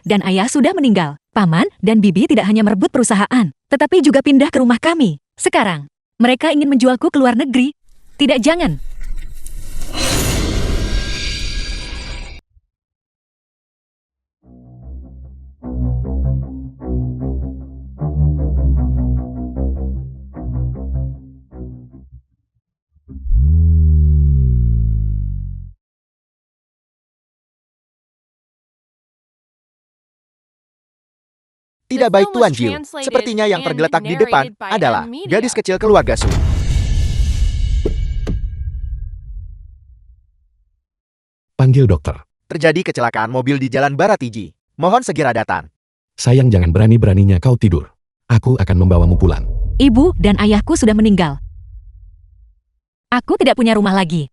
dan ayah sudah meninggal. Paman dan bibi tidak hanya merebut perusahaan, tetapi juga pindah ke rumah kami. Sekarang, mereka ingin menjualku ke luar negeri. Tidak, jangan. Tidak baik Tuan Jiu. Sepertinya yang tergeletak di depan adalah gadis kecil keluarga Su. Panggil dokter. Terjadi kecelakaan mobil di Jalan Baratiji. Mohon segera datang. Sayang, jangan berani-beraninya kau tidur. Aku akan membawamu pulang. Ibu dan ayahku sudah meninggal. Aku tidak punya rumah lagi.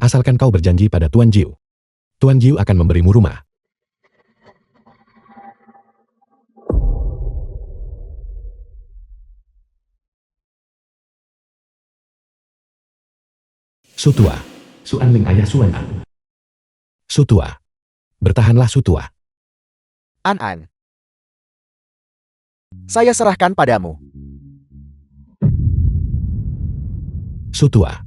Asalkan kau berjanji pada Tuan Jiu. Tuan Jiu akan memberimu rumah. Sutua. Suanling ayah Suanan. Sutua. Bertahanlah Sutua. An-an. Saya serahkan padamu. Sutua.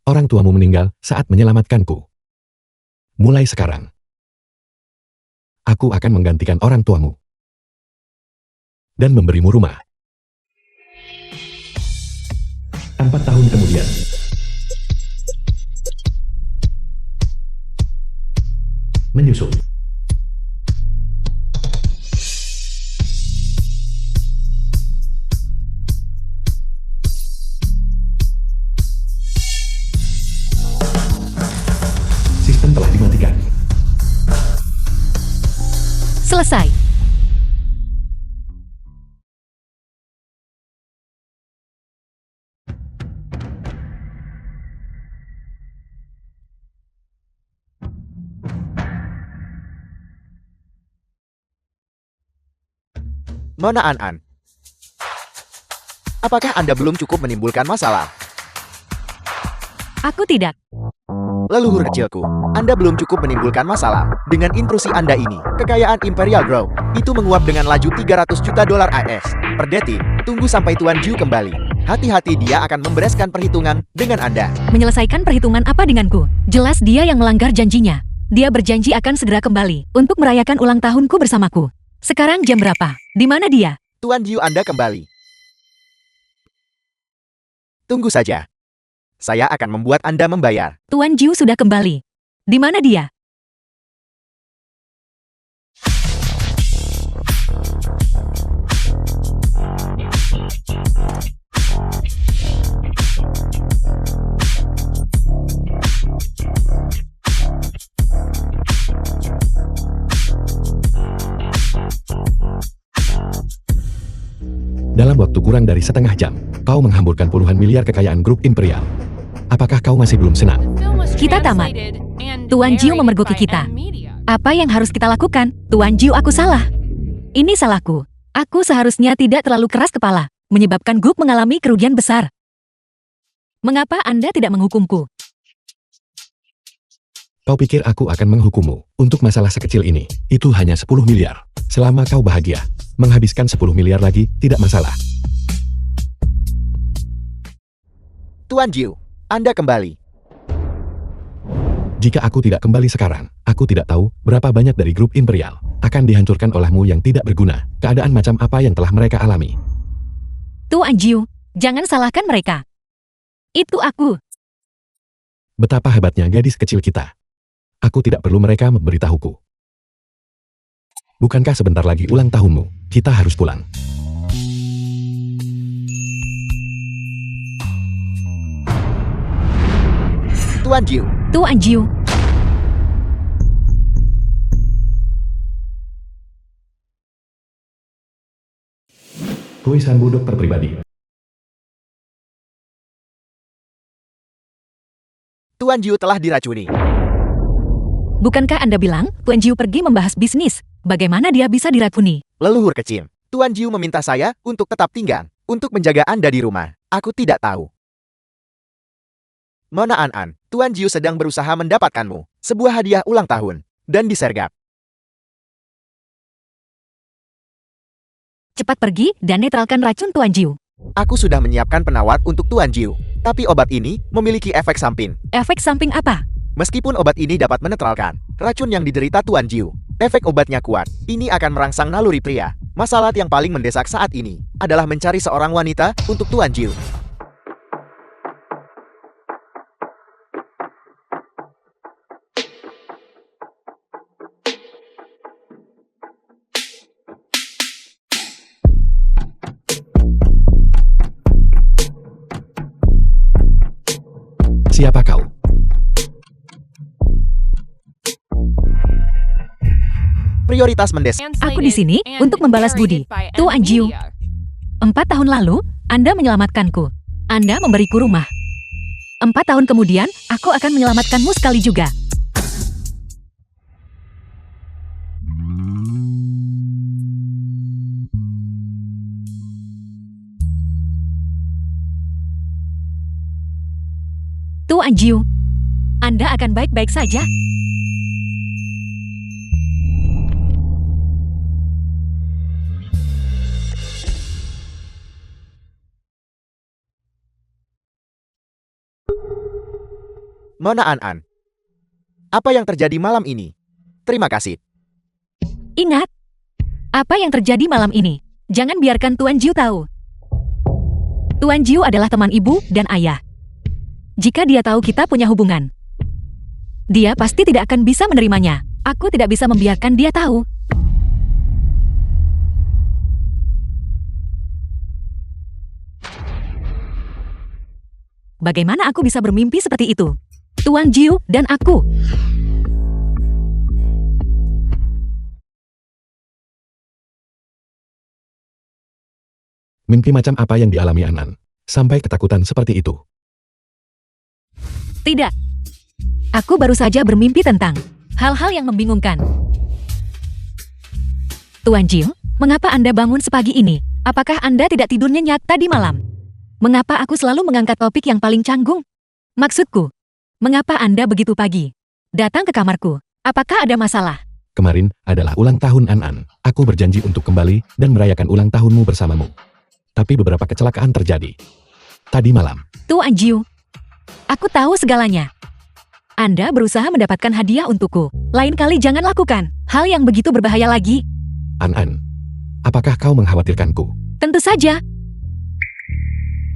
Orang tuamu meninggal saat menyelamatkanku. Mulai sekarang, aku akan menggantikan orang tuamu dan memberimu rumah. 4 tahun kemudian. Menyusul. Sistem telah dimatikan. Selesai. Nona An-an. Apakah Anda belum cukup menimbulkan masalah? Aku tidak. Leluhur kecilku, Anda belum cukup menimbulkan masalah. Dengan intrusi Anda ini, kekayaan Imperial Grow itu menguap dengan laju 300 juta dolar AS per detik. Tunggu sampai Tuan Jiu kembali. Hati-hati, dia akan membereskan perhitungan dengan Anda. Menyelesaikan perhitungan apa denganku? Jelas dia yang melanggar janjinya. Dia berjanji akan segera kembali untuk merayakan ulang tahunku bersamaku. Sekarang jam berapa? Di mana dia? Tuan Jiu, Anda kembali. Tunggu saja. Saya akan membuat Anda membayar. Tuan Jiu sudah kembali. Di mana dia? Dalam waktu kurang dari setengah jam, kau menghamburkan puluhan miliar kekayaan grup Imperial. Apakah kau masih belum senang? Kita tamat. Tuan Jiu memergoki kita. Apa yang harus kita lakukan? Tuan Jiu, aku salah. Ini salahku. Aku seharusnya tidak terlalu keras kepala, menyebabkan grup mengalami kerugian besar. Mengapa Anda tidak menghukumku? Kau pikir aku akan menghukummu untuk masalah sekecil ini? Itu hanya 10 miliar. Selama kau bahagia, menghabiskan 10 miliar lagi tidak masalah. Tuan Jiu, Anda kembali. Jika aku tidak kembali sekarang, aku tidak tahu berapa banyak dari grup Imperial akan dihancurkan olehmu yang tidak berguna. Keadaan macam apa yang telah mereka alami? Tuan Jiu, jangan salahkan mereka. Itu aku. Betapa hebatnya gadis kecil kita. Aku tidak perlu mereka memberitahuku. Bukankah sebentar lagi ulang tahunmu? Kita harus pulang. Tuan Jiu. Tuan Jiu. Tulisanmu dokter pribadi. Tuan Jiu telah diracuni. Bukankah Anda bilang Tuan Jiu pergi membahas bisnis? Bagaimana dia bisa diracuni? Leluhur kecil, Tuan Jiu meminta saya untuk tetap tinggal, untuk menjaga Anda di rumah. Aku tidak tahu. Mona An, Tuan Jiu sedang berusaha mendapatkanmu sebuah hadiah ulang tahun dan disergap. Cepat pergi dan netralkan racun Tuan Jiu. Aku sudah menyiapkan penawar untuk Tuan Jiu, tapi obat ini memiliki efek samping. Efek samping apa? Meskipun obat ini dapat menetralkan racun yang diderita Tuan Jiu, efek obatnya kuat. Ini akan merangsang naluri pria. Masalah yang paling mendesak saat ini adalah mencari seorang wanita untuk Tuan Jiu. Siapa kau? Prioritas mendesak. Aku di sini untuk membalas budi. Tuan Jiu. 4 tahun lalu, Anda menyelamatkanku. Anda memberiku rumah. 4 tahun kemudian, aku akan menyelamatkanmu sekali juga. Tuan Jiu, Anda akan baik-baik saja. Mona An, apa yang terjadi malam ini? Terima kasih. Ingat, apa yang terjadi malam ini? Jangan biarkan Tuan Jiu tahu. Tuan Jiu adalah teman ibu dan ayah. Jika dia tahu kita punya hubungan, dia pasti tidak akan bisa menerimanya. Aku tidak bisa membiarkan dia tahu. Bagaimana aku bisa bermimpi seperti itu? Tuan Jiu dan aku. Mimpi macam apa yang dialami An sampai ketakutan seperti itu? Tidak. Aku baru saja bermimpi tentang hal-hal yang membingungkan. Tuan Jiu, mengapa Anda bangun sepagi ini? Apakah Anda tidak tidur nyenyak tadi malam? Mengapa aku selalu mengangkat topik yang paling canggung? Maksudku, mengapa Anda begitu pagi datang ke kamarku? Apakah ada masalah? Kemarin adalah ulang tahun An. Aku berjanji untuk kembali dan merayakan ulang tahunmu bersamamu. Tapi beberapa kecelakaan terjadi tadi malam. Tuan Jiu, aku tahu segalanya. Anda berusaha mendapatkan hadiah untukku. Lain kali jangan lakukan hal yang begitu berbahaya lagi. An, apakah kau mengkhawatirkanku? Tentu saja.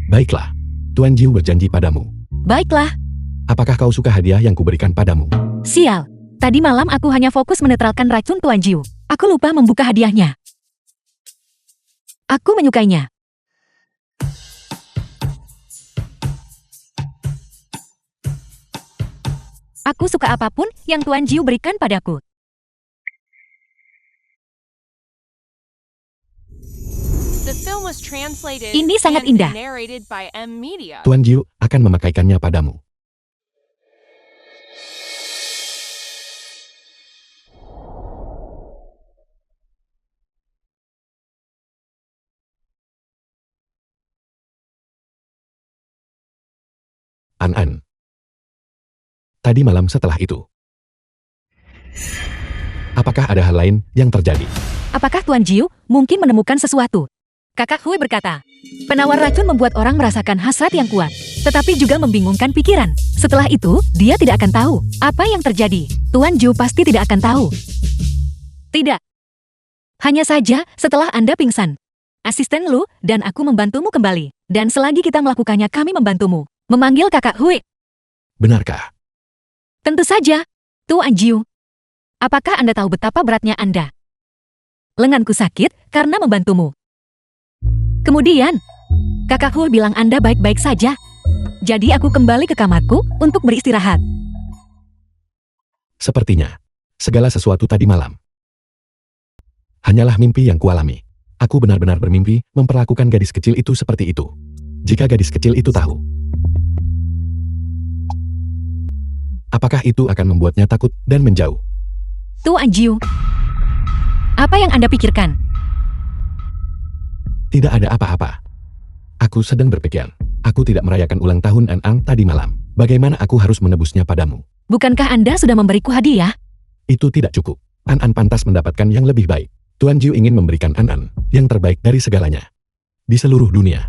Baiklah, Tuan Jiu berjanji padamu. Baiklah. Apakah kau suka hadiah yang kuberikan padamu? Sial, tadi malam aku hanya fokus menetralkan racun Tuan Jiu. Aku lupa membuka hadiahnya. Aku menyukainya. Aku suka apapun yang Tuan Jiu berikan padaku. Ini sangat indah. Tuan Jiu akan memakaikannya padamu. An. Tadi malam setelah itu, apakah ada hal lain yang terjadi? Apakah Tuan Jiu mungkin menemukan sesuatu? Kakak Hui berkata, penawar racun membuat orang merasakan hasrat yang kuat, tetapi juga membingungkan pikiran. Setelah itu, dia tidak akan tahu apa yang terjadi. Tuan Jiu pasti tidak akan tahu. Tidak. Hanya saja setelah Anda pingsan, asisten Lu dan aku membantumu kembali. Dan selagi kita melakukannya, kami membantumu memanggil Kakak Hui. Benarkah? Tentu saja, Tuan Jiu. Apakah Anda tahu betapa beratnya Anda? Lenganku sakit karena membantumu. Kemudian, Kakak Hui bilang Anda baik-baik saja. Jadi aku kembali ke kamarku untuk beristirahat. Sepertinya, segala sesuatu tadi malam hanyalah mimpi yang kualami. Aku benar-benar bermimpi memperlakukan gadis kecil itu seperti itu. Jika gadis kecil itu tahu, apakah itu akan membuatnya takut dan menjauh? Tuan Jiu, apa yang Anda pikirkan? Tidak ada apa-apa. Aku sedang berpikir, aku tidak merayakan ulang tahun An tadi malam. Bagaimana aku harus menebusnya padamu? Bukankah Anda sudah memberiku hadiah? Itu tidak cukup. An-An pantas mendapatkan yang lebih baik. Tuan Jiu ingin memberikan An-An yang terbaik dari segalanya. Di seluruh dunia.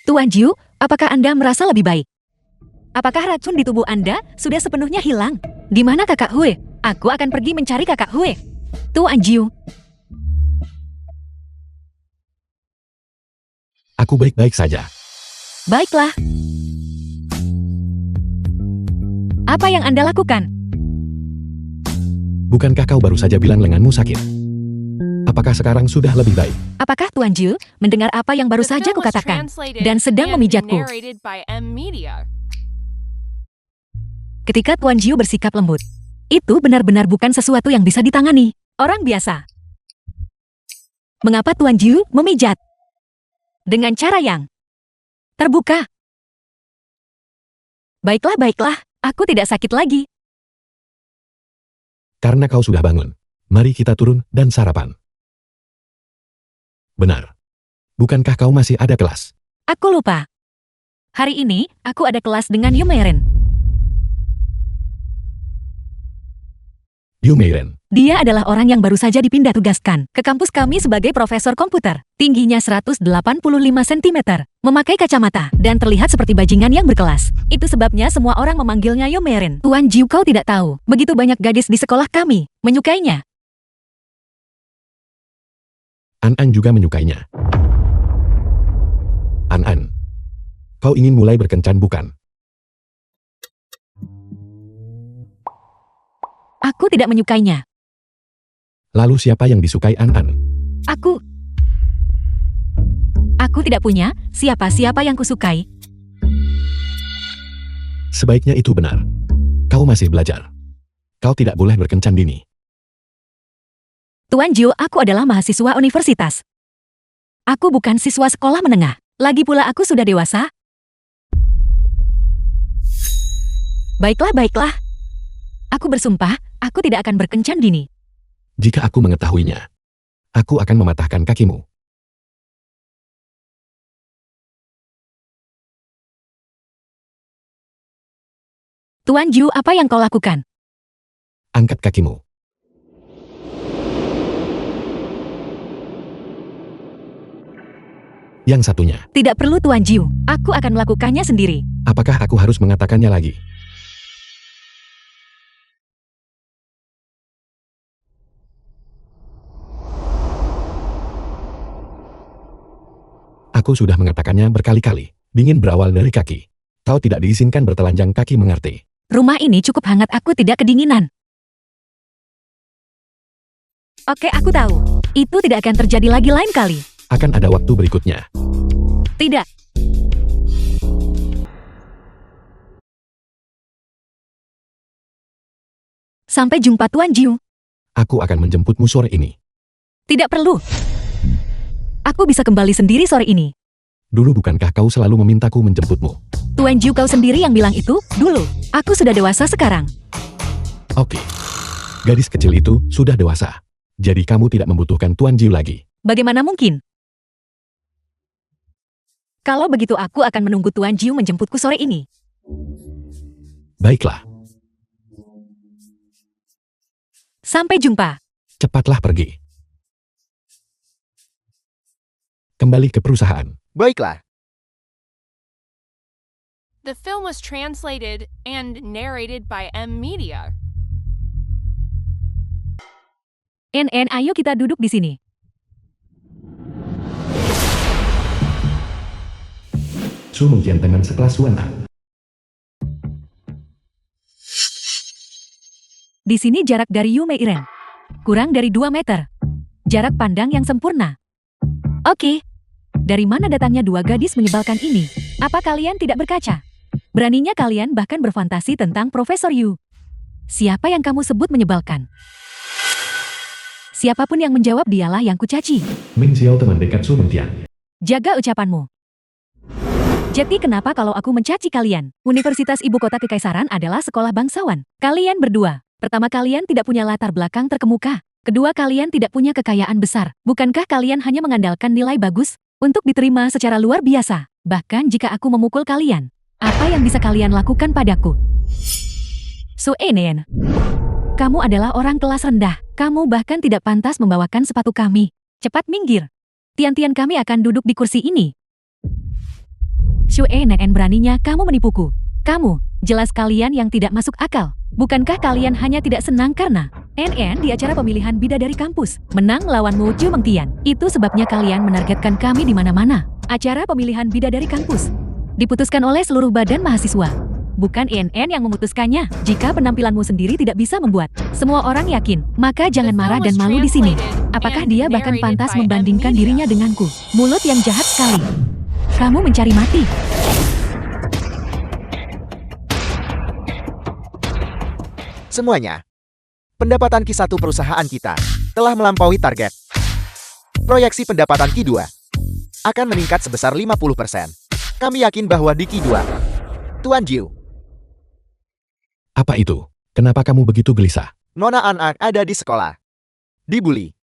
Tuan Jiu, apakah Anda merasa lebih baik? Apakah racun di tubuh Anda sudah sepenuhnya hilang? Di mana Kakak Hue? Aku akan pergi mencari Kakak Hue. Tuan Jiu. Aku baik-baik saja. Baiklah. Apa yang Anda lakukan? Bukankah kau baru saja bilang lenganmu sakit? Apakah sekarang sudah lebih baik? Apakah Tuan Jiu mendengar apa yang baru saja kukatakan dan sedang memijatku? Ketika Tuan Jiu bersikap lembut, itu benar-benar bukan sesuatu yang bisa ditangani orang biasa. Mengapa Tuan Jiu memijat? Dengan cara yang terbuka. Baiklah, baiklah, aku tidak sakit lagi. Karena kau sudah bangun. Mari kita turun dan sarapan. Benar. Bukankah kau masih ada kelas? Aku lupa. Hari ini, aku ada kelas dengan Yumeiren. Yumeiren. Dia adalah orang yang baru saja dipindah tugaskan ke kampus kami sebagai profesor komputer. Tingginya 185 cm, memakai kacamata, dan terlihat seperti bajingan yang berkelas. Itu sebabnya semua orang memanggilnya Yumeiren. Tuan Jiu, kau tidak tahu, begitu banyak gadis di sekolah kami menyukainya. An-An juga menyukainya. An-An, kau ingin mulai berkencan bukan? Aku tidak menyukainya. Lalu siapa yang disukai An-An? Aku tidak punya siapa-siapa yang kusukai. Sebaiknya itu benar. Kau masih belajar. Kau tidak boleh berkencan dini. Tuan Jiu, aku adalah mahasiswa universitas. Aku bukan siswa sekolah menengah. Lagi pula aku sudah dewasa. Baiklah, baiklah. Aku bersumpah, aku tidak akan berkencan dini. Jika aku mengetahuinya, aku akan mematahkan kakimu. Tuan Jiu, apa yang kau lakukan? Angkat kakimu. Yang satunya. Tidak perlu Tuan Jiu, aku akan melakukannya sendiri. Apakah aku harus mengatakannya lagi? Aku sudah mengatakannya berkali-kali. Dingin berawal dari kaki. Kau tidak diizinkan bertelanjang kaki, mengerti? Rumah ini cukup hangat, aku tidak kedinginan. Oke, aku tahu. Itu tidak akan terjadi lagi lain kali. Akan ada waktu berikutnya. Tidak. Sampai jumpa Tuan Jiu. Aku akan menjemputmu sore ini. Tidak perlu. Aku bisa kembali sendiri sore ini. Dulu bukankah kau selalu memintaku menjemputmu? Tuan Jiu, kau sendiri yang bilang itu dulu. Aku sudah dewasa sekarang. Oke. Gadis kecil itu sudah dewasa. Jadi kamu tidak membutuhkan Tuan Jiu lagi. Bagaimana mungkin? Kalau begitu aku akan menunggu Tuan Jiu menjemputku sore ini. Baiklah. Sampai jumpa. Cepatlah pergi. Kembali ke perusahaan. Baiklah. The film was translated and narrated by M Media. En, ayo kita duduk di sini. Sumungkian teman sekelas Wana. Di sini jarak dari Yumeiren kurang dari 2 meter. Jarak pandang yang sempurna. Oke. Dari mana datangnya dua gadis menyebalkan ini? Apa kalian tidak berkaca? Beraninya kalian bahkan berfantasi tentang Profesor Yu. Siapa yang kamu sebut menyebalkan? Siapapun yang menjawab dialah yang kucaci. Ming Xiao, teman dekat Sumungkian. Jaga ucapanmu. Jadi kenapa kalau aku mencaci kalian? Universitas Ibu Kota Kekaisaran adalah sekolah bangsawan. Kalian berdua. Pertama, kalian tidak punya latar belakang terkemuka. Kedua, kalian tidak punya kekayaan besar. Bukankah kalian hanya mengandalkan nilai bagus? Untuk diterima secara luar biasa. Bahkan jika aku memukul kalian, apa yang bisa kalian lakukan padaku? Suenen, kamu adalah orang kelas rendah. Kamu bahkan tidak pantas membawakan sepatu kami. Cepat minggir. Tian-tian kami akan duduk di kursi ini. Suenen, beraninya kamu menipuku. Kamu, jelas kalian yang tidak masuk akal. Bukankah kalian hanya tidak senang karena NN di acara pemilihan bidadari kampus menang lawanmu Ju Mengtian? Itu sebabnya kalian menargetkan kami di mana-mana. Acara pemilihan bidadari kampus diputuskan oleh seluruh badan mahasiswa. Bukan NN yang memutuskannya. Jika penampilanmu sendiri tidak bisa membuat semua orang yakin, maka jangan marah dan malu di sini. Apakah dia bahkan pantas membandingkan dirinya denganku? Mulut yang jahat sekali. Kamu mencari mati. Semuanya. Pendapatan Q1 perusahaan kita telah melampaui target. Proyeksi pendapatan Q2 akan meningkat sebesar 50%. Kami yakin bahwa di Q2, Tuan Jiu, Apa itu? Kenapa kamu begitu gelisah? Nona anak ada di sekolah. Dibully.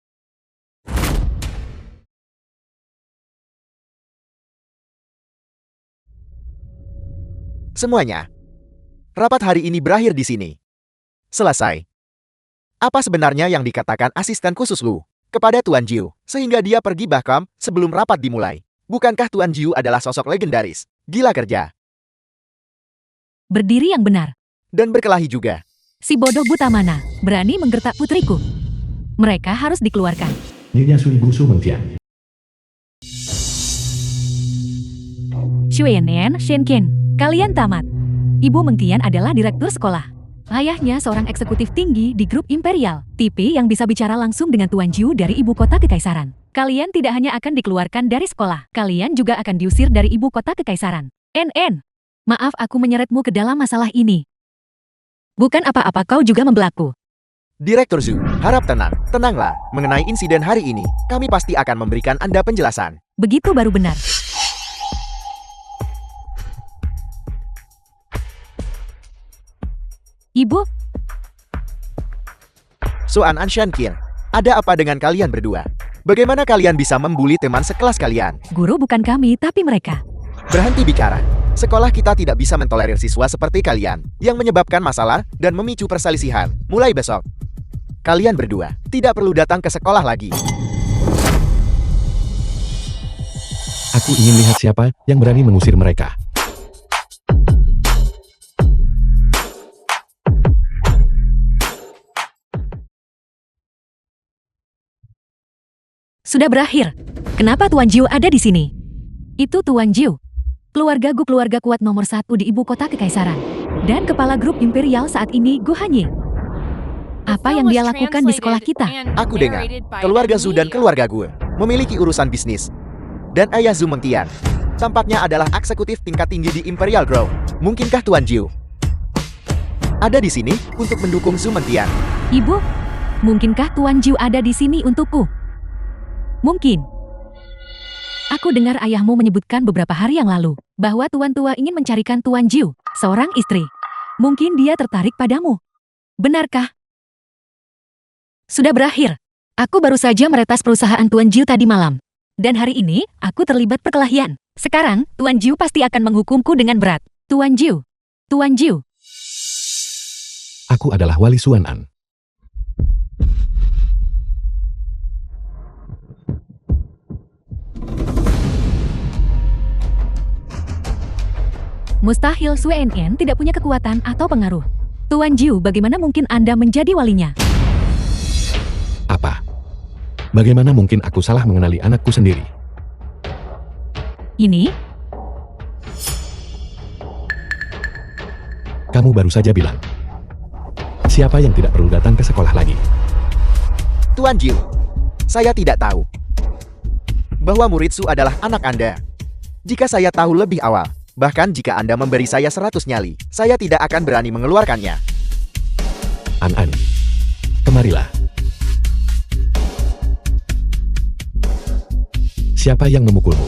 Semuanya. Rapat hari ini berakhir di sini. Selesai. Apa sebenarnya yang dikatakan asisten khusus Lu kepada Tuan Jiu, sehingga dia pergi bahkan sebelum rapat dimulai? Bukankah Tuan Jiu adalah sosok legendaris? Gila kerja. Berdiri yang benar. Dan berkelahi juga. Si bodoh buta mana berani menggertak putriku? Mereka harus dikeluarkan. Nyonya Sui Busu Mengtian. Xuenen Shenken, kalian tamat. Ibu Mengtian adalah direktur sekolah. Ayahnya seorang eksekutif tinggi di grup Imperial, tipe yang bisa bicara langsung dengan Tuan Jiu dari ibu kota kekaisaran. Kalian tidak hanya akan dikeluarkan dari sekolah, kalian juga akan diusir dari ibu kota kekaisaran. NN, maaf aku menyeretmu ke dalam masalah ini. Bukan apa-apa kau juga membelaku. Direktur Zhu, harap tenang. Tenanglah, mengenai insiden hari ini, kami pasti akan memberikan Anda penjelasan. Begitu baru benar. Ibu, Soan Anshankir, ada apa dengan kalian berdua? Bagaimana kalian bisa membuli teman sekelas kalian? guru bukan kami tapi mereka. Berhenti bicara. Sekolah kita tidak bisa mentolerir siswa seperti kalian yang menyebabkan masalah dan memicu perselisihan. Mulai besok, kalian berdua tidak perlu datang ke sekolah lagi. Aku ingin lihat siapa yang berani mengusir mereka. Sudah berakhir. Kenapa Tuan Jiu ada di sini? Itu Tuan Jiu. Keluarga Gu keluarga kuat nomor 1 di ibu kota kekaisaran. Dan kepala grup Imperial saat ini Gu Hanye. Apa yang dia lakukan di sekolah kita? Aku dengar, keluarga Zhu dan keluarga gue memiliki urusan bisnis. Dan ayah Zhu Mengtian tampaknya adalah eksekutif tingkat tinggi di Imperial Group. Mungkinkah Tuan Jiu ada di sini untuk mendukung Zhu Mengtian? Ibu, mungkinkah Tuan Jiu ada di sini untukku? Mungkin. Aku dengar ayahmu menyebutkan beberapa hari yang lalu bahwa Tuan Tua ingin mencarikan Tuan Jiu, seorang istri. Mungkin dia tertarik padamu. Benarkah? Sudah berakhir. Aku baru saja meretas perusahaan Tuan Jiu tadi malam. Dan hari ini, aku terlibat perkelahian. Sekarang, Tuan Jiu pasti akan menghukumku dengan berat. Tuan Jiu. Tuan Jiu. Aku adalah Wali Suan An. Mustahil Suenen tidak punya kekuatan atau pengaruh. Tuan Jiu, bagaimana mungkin Anda menjadi walinya? Apa? Bagaimana mungkin aku salah mengenali anakku sendiri? Ini? Kamu baru saja bilang. Siapa yang tidak perlu datang ke sekolah lagi? Tuan Jiu, saya tidak tahu bahwa murid Su adalah anak Anda. Jika saya tahu lebih awal, bahkan jika Anda memberi saya 100 nyali, saya tidak akan berani mengeluarkannya. An, kemarilah. Siapa yang memukulmu?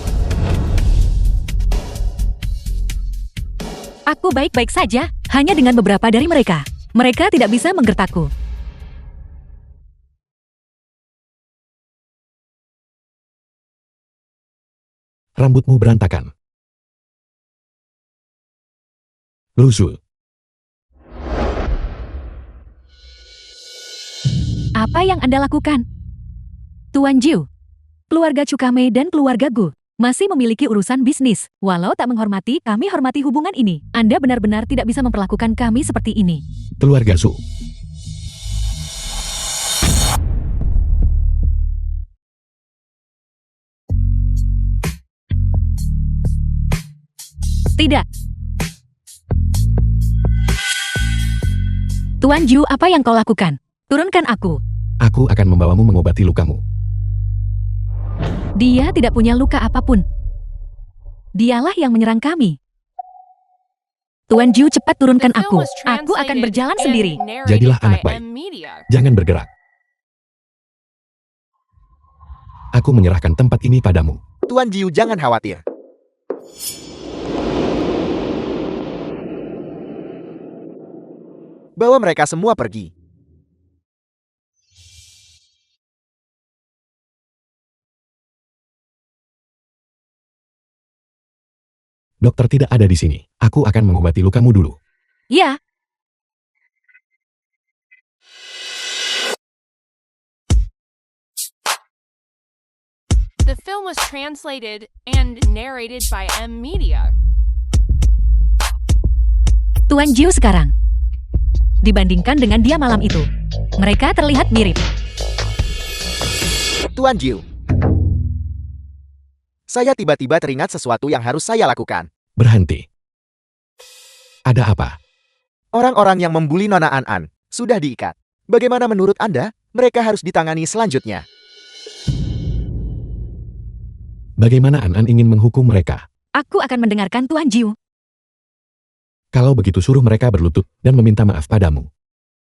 Aku baik-baik saja, hanya dengan beberapa dari mereka. Mereka tidak bisa menggertakku. Rambutmu berantakan. Lusu. Apa yang Anda lakukan? Tuan Jiu, keluarga Cukame dan keluarga Gu masih memiliki urusan bisnis. Walau tak menghormati, kami hormati hubungan ini. Anda benar-benar tidak bisa memperlakukan kami seperti ini. Keluarga Su. Tidak. Tuan Jiu, apa yang kau lakukan? Turunkan aku. Aku akan membawamu mengobati lukamu. Dia tidak punya luka apapun. Dialah yang menyerang kami. Tuan Jiu, cepat turunkan The film aku. was Aku akan translated berjalan and sendiri. narrated Jadilah by anak baik. M-Media. Jangan bergerak. Aku menyerahkan tempat ini padamu. Tuan Jiu, jangan khawatir. Bawa mereka semua pergi. Dokter tidak ada di sini. Aku akan mengobati lukamu dulu. Ya, The film was translated and narrated by M-Media. Tuan Jiu sekarang. Dibandingkan dengan dia malam itu, mereka terlihat mirip. Tuan Jiu. Saya tiba-tiba teringat sesuatu yang harus saya lakukan. Berhenti. Ada apa? Orang-orang yang membuli Nona An-An sudah diikat. Bagaimana menurut Anda? Mereka harus ditangani selanjutnya. Bagaimana An-An ingin menghukum mereka? Aku akan mendengarkan Tuan Jiu. Kalau begitu suruh mereka berlutut dan meminta maaf padamu.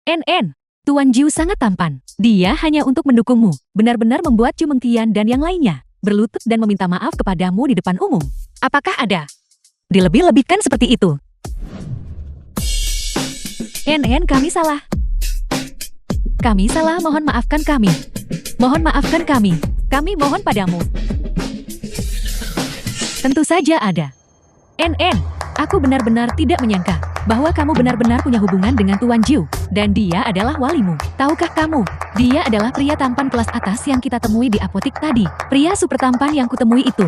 NN, Tuan Jiu sangat tampan. Dia hanya untuk mendukungmu. Benar-benar membuat Chu Mengtian dan yang lainnya berlutut dan meminta maaf kepadamu di depan umum. Apakah ada? Dilebih-lebihkan seperti itu. NN, kami salah. Kami salah, mohon maafkan kami. Mohon maafkan kami. Kami mohon padamu. Tentu saja ada. NN, aku benar-benar tidak menyangka bahwa kamu benar-benar punya hubungan dengan Tuan Jiu. Dan dia adalah walimu. Tahukah kamu, dia adalah pria tampan kelas atas yang kita temui di apotik tadi. Pria super tampan yang kutemui itu.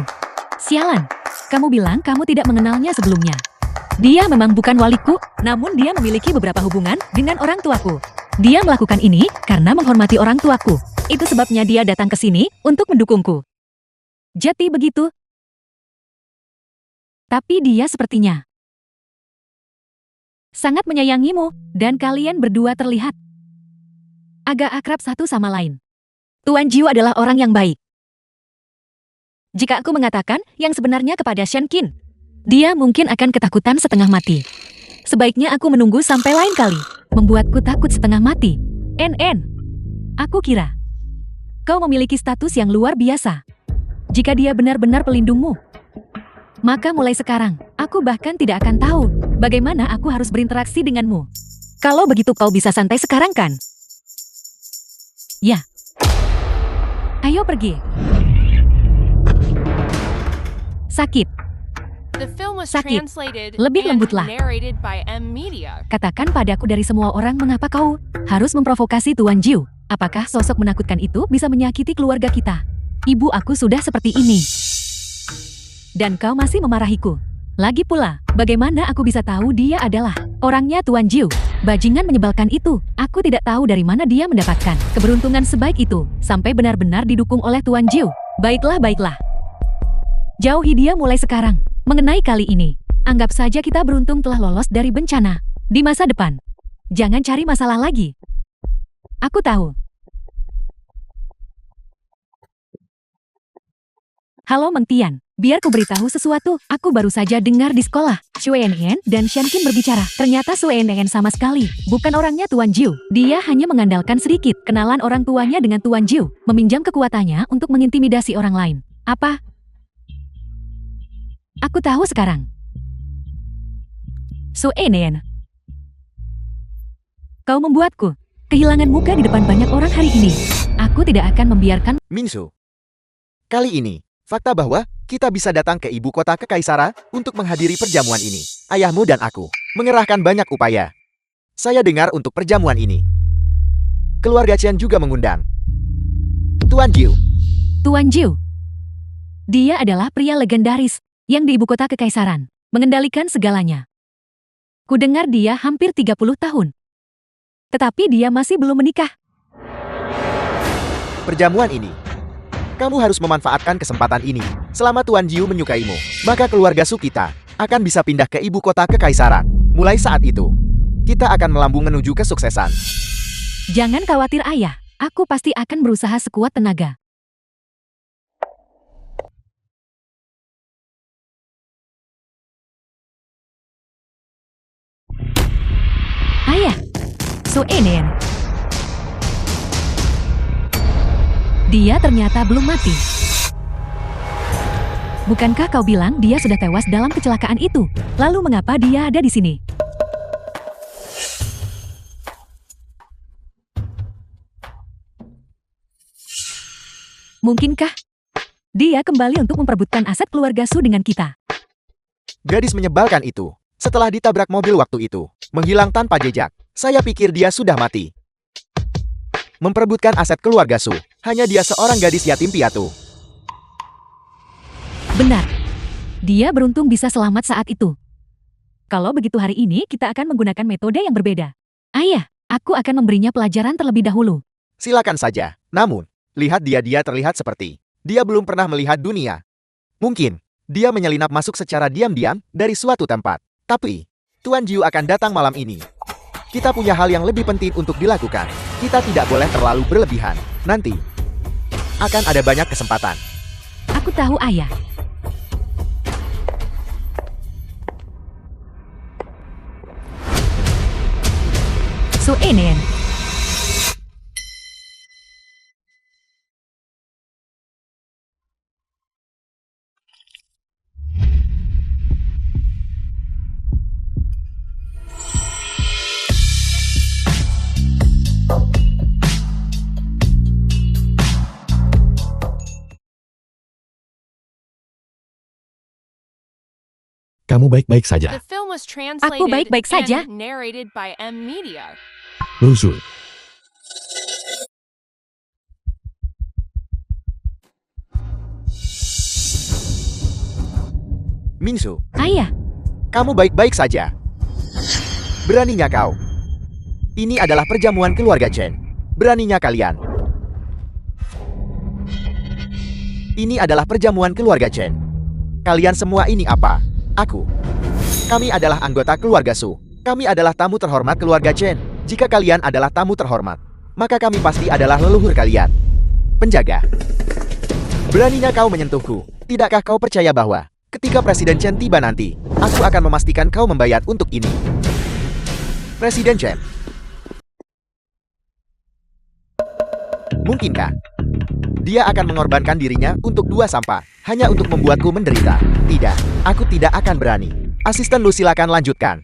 Sialan, kamu bilang kamu tidak mengenalnya sebelumnya. Dia memang bukan waliku, namun dia memiliki beberapa hubungan dengan orang tuaku. Dia melakukan ini karena menghormati orang tuaku. Itu sebabnya dia datang ke sini untuk mendukungku. Jadi begitu. Tapi dia sepertinya sangat menyayangimu, dan kalian berdua terlihat agak akrab satu sama lain. Tuan Jiu adalah orang yang baik. Jika aku mengatakan yang sebenarnya kepada Shen Qin, dia mungkin akan ketakutan setengah mati. Sebaiknya aku menunggu sampai lain kali. Membuatku takut setengah mati. NN, aku kira kau memiliki status yang luar biasa. Jika dia benar-benar pelindungmu, maka mulai sekarang, aku bahkan tidak akan tahu bagaimana aku harus berinteraksi denganmu. Kalau begitu kau bisa santai sekarang kan? Ya. Ayo pergi. Sakit. The film was Sakit. translated Lebih and lembutlah. narrated by M-Media. Katakan padaku dari semua orang mengapa kau harus memprovokasi Tuan Jiu. Apakah sosok menakutkan itu bisa menyakiti keluarga kita? Ibu aku sudah seperti ini. Dan kau masih memarahiku. Lagi pula, bagaimana aku bisa tahu dia adalah orangnya Tuan Jiu? Bajingan menyebalkan itu. Aku tidak tahu dari mana dia mendapatkan keberuntungan sebaik itu, sampai benar-benar didukung oleh Tuan Jiu. Baiklah, baiklah. Jauhi dia mulai sekarang. Mengenai kali ini, anggap saja kita beruntung telah lolos dari bencana. Di masa depan, jangan cari masalah lagi. Aku tahu. Halo Mengtian, biar ku beritahu sesuatu. Aku baru saja dengar di sekolah, Xue Nen dan Shen Qin berbicara. Ternyata Xue Nen sama sekali bukan orangnya Tuan Jiu. Dia hanya mengandalkan sedikit kenalan orang tuanya dengan Tuan Jiu, meminjam kekuatannya untuk mengintimidasi orang lain. Apa? Aku tahu sekarang. Xue Nen, kau membuatku kehilangan muka di depan banyak orang hari ini. Aku tidak akan membiarkan. Minsu. Kali ini, Fakta bahwa kita bisa datang ke ibu kota kekaisaran untuk menghadiri perjamuan ini. Ayahmu dan aku mengerahkan banyak upaya. Saya dengar untuk perjamuan ini. Keluarga Chen juga mengundang Tuan Jiu. Tuan Jiu. Dia adalah pria legendaris yang di ibu kota kekaisaran, mengendalikan segalanya. Kudengar dia hampir 30 tahun. Tetapi dia masih belum menikah. Perjamuan ini. Kamu harus memanfaatkan kesempatan ini. Selama Tuan Jiu menyukaimu, maka keluarga Su kita akan bisa pindah ke ibu kota kekaisaran. Mulai saat itu, kita akan melambung menuju kesuksesan. Jangan khawatir ayah, aku pasti akan berusaha sekuat tenaga. Ayah, Su Enen. Dia ternyata belum mati. Bukankah kau bilang dia sudah tewas dalam kecelakaan itu? Lalu mengapa dia ada di sini? Mungkinkah dia kembali untuk memperebutkan aset keluarga Su dengan kita? Gadis menyebalkan itu, setelah ditabrak mobil waktu itu, menghilang tanpa jejak. Saya pikir dia sudah mati. Memperebutkan aset keluarga Su, hanya dia seorang gadis yatim piatu. Benar. Dia beruntung bisa selamat saat itu. Kalau begitu hari ini kita akan menggunakan metode yang berbeda. Ayah, aku akan memberinya pelajaran terlebih dahulu. Silakan saja. Namun, lihat dia terlihat seperti dia belum pernah melihat dunia. Mungkin, dia menyelinap masuk secara diam-diam dari suatu tempat. Tapi, Tuan Jiu akan datang malam ini. Kita punya hal yang lebih penting untuk dilakukan. Kita tidak boleh terlalu berlebihan. Nanti, akan ada banyak kesempatan. Aku tahu ayah. Su Enen. Kamu baik-baik saja. The film was translated baik-baik saja. and narrated by M Media. Luzu. Mingsu, Ayah, kamu baik-baik saja. Beraninya kau. Ini adalah perjamuan keluarga Chen. Beraninya kalian. Ini adalah perjamuan keluarga Chen. Kalian semua ini apa? Aku. Kami adalah anggota keluarga Su. Kami adalah tamu terhormat keluarga Chen. Jika kalian adalah tamu terhormat, maka kami pasti adalah leluhur kalian. Penjaga. Beraninya kau menyentuhku. Tidakkah kau percaya bahwa ketika Presiden Chen tiba nanti, aku akan memastikan kau membayar untuk ini? Presiden Chen. Mungkinkah dia akan mengorbankan dirinya untuk dua sampah, hanya untuk membuatku menderita? Tidak, aku tidak akan berani. Asisten Lu silakan lanjutkan.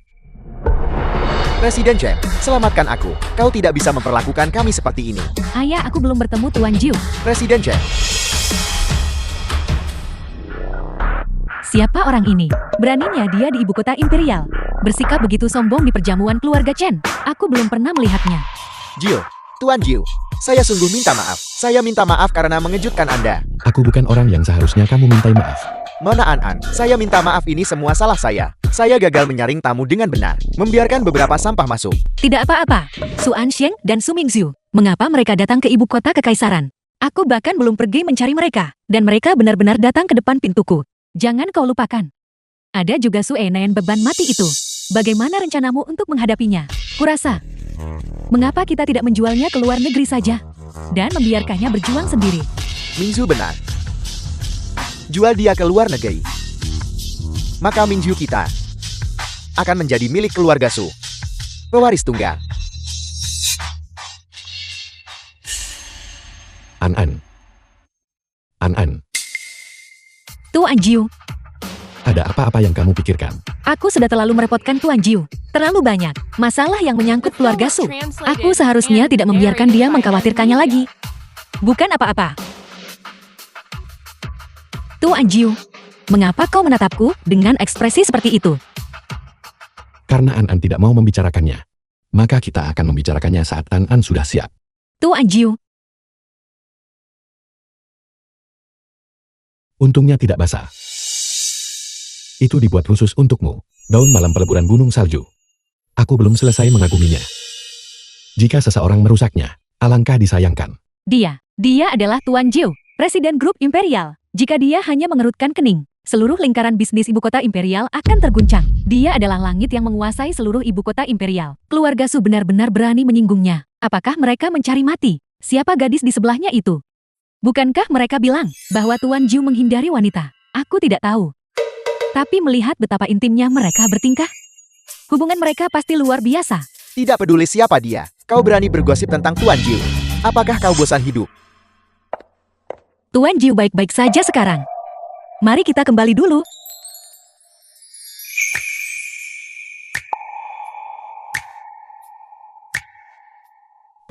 Presiden Chen, selamatkan aku. Kau tidak bisa memperlakukan kami seperti ini. ayah aku belum bertemu Tuan Jiu. Presiden Chen, Siapa orang ini? Beraninya dia di ibu kota imperial. Bersikap begitu sombong di perjamuan keluarga Chen. Aku belum pernah melihatnya. Jiu, Tuan Jiu, saya sungguh minta maaf. Saya minta maaf karena mengejutkan Anda. Aku bukan orang yang seharusnya kamu mintai maaf. Mona An, saya minta maaf, ini semua salah saya. Saya gagal menyaring tamu dengan benar, membiarkan beberapa sampah masuk. Tidak apa-apa. Su Anxieng dan Su Mingxiu. Mengapa mereka datang ke ibu kota kekaisaran? Aku bahkan belum pergi mencari mereka. Dan mereka benar-benar datang ke depan pintuku. Jangan kau lupakan. Ada juga Su Enen beban mati itu. Bagaimana rencanamu untuk menghadapinya? Kurasa, mengapa kita tidak menjualnya ke luar negeri saja? Dan membiarkannya berjuang sendiri. Mingzu benar. Jual dia ke luar negeri. Maka Mingzu kita akan menjadi milik keluarga Su. Pewaris tunggal. An-an. An-an. Tuan Jiu, Ada apa-apa yang kamu pikirkan? aku sudah terlalu merepotkan Tuan Jiu. Terlalu banyak masalah yang menyangkut keluarga Su. Aku seharusnya tidak membiarkan dia mengkhawatirkannya lagi. Bukan apa-apa. Tuan Jiu, mengapa kau menatapku dengan ekspresi seperti itu? Karena An tidak mau membicarakannya. Maka kita akan membicarakannya saat An sudah siap. Tuan Jiu, Untungnya tidak basah. Itu dibuat khusus untukmu. Daun malam peleburan gunung salju. Aku belum selesai mengaguminya. Jika seseorang merusaknya, alangkah disayangkan. dia adalah Tuan Jiu, Presiden Grup Imperial. Jika dia hanya mengerutkan kening, seluruh lingkaran bisnis ibu kota Imperial akan terguncang. Dia adalah langit yang menguasai seluruh ibu kota Imperial. Keluarga Su benar-benar berani menyinggungnya. Apakah mereka mencari mati? Siapa gadis di sebelahnya itu? Bukankah mereka bilang bahwa Tuan Jiu menghindari wanita? Aku tidak tahu. Tapi melihat betapa intimnya mereka bertingkah, hubungan mereka pasti luar biasa. Tidak peduli siapa dia, kau berani bergosip tentang Tuan Jiu. Apakah kau bosan hidup? Tuan Jiu baik-baik saja sekarang. Mari kita kembali dulu.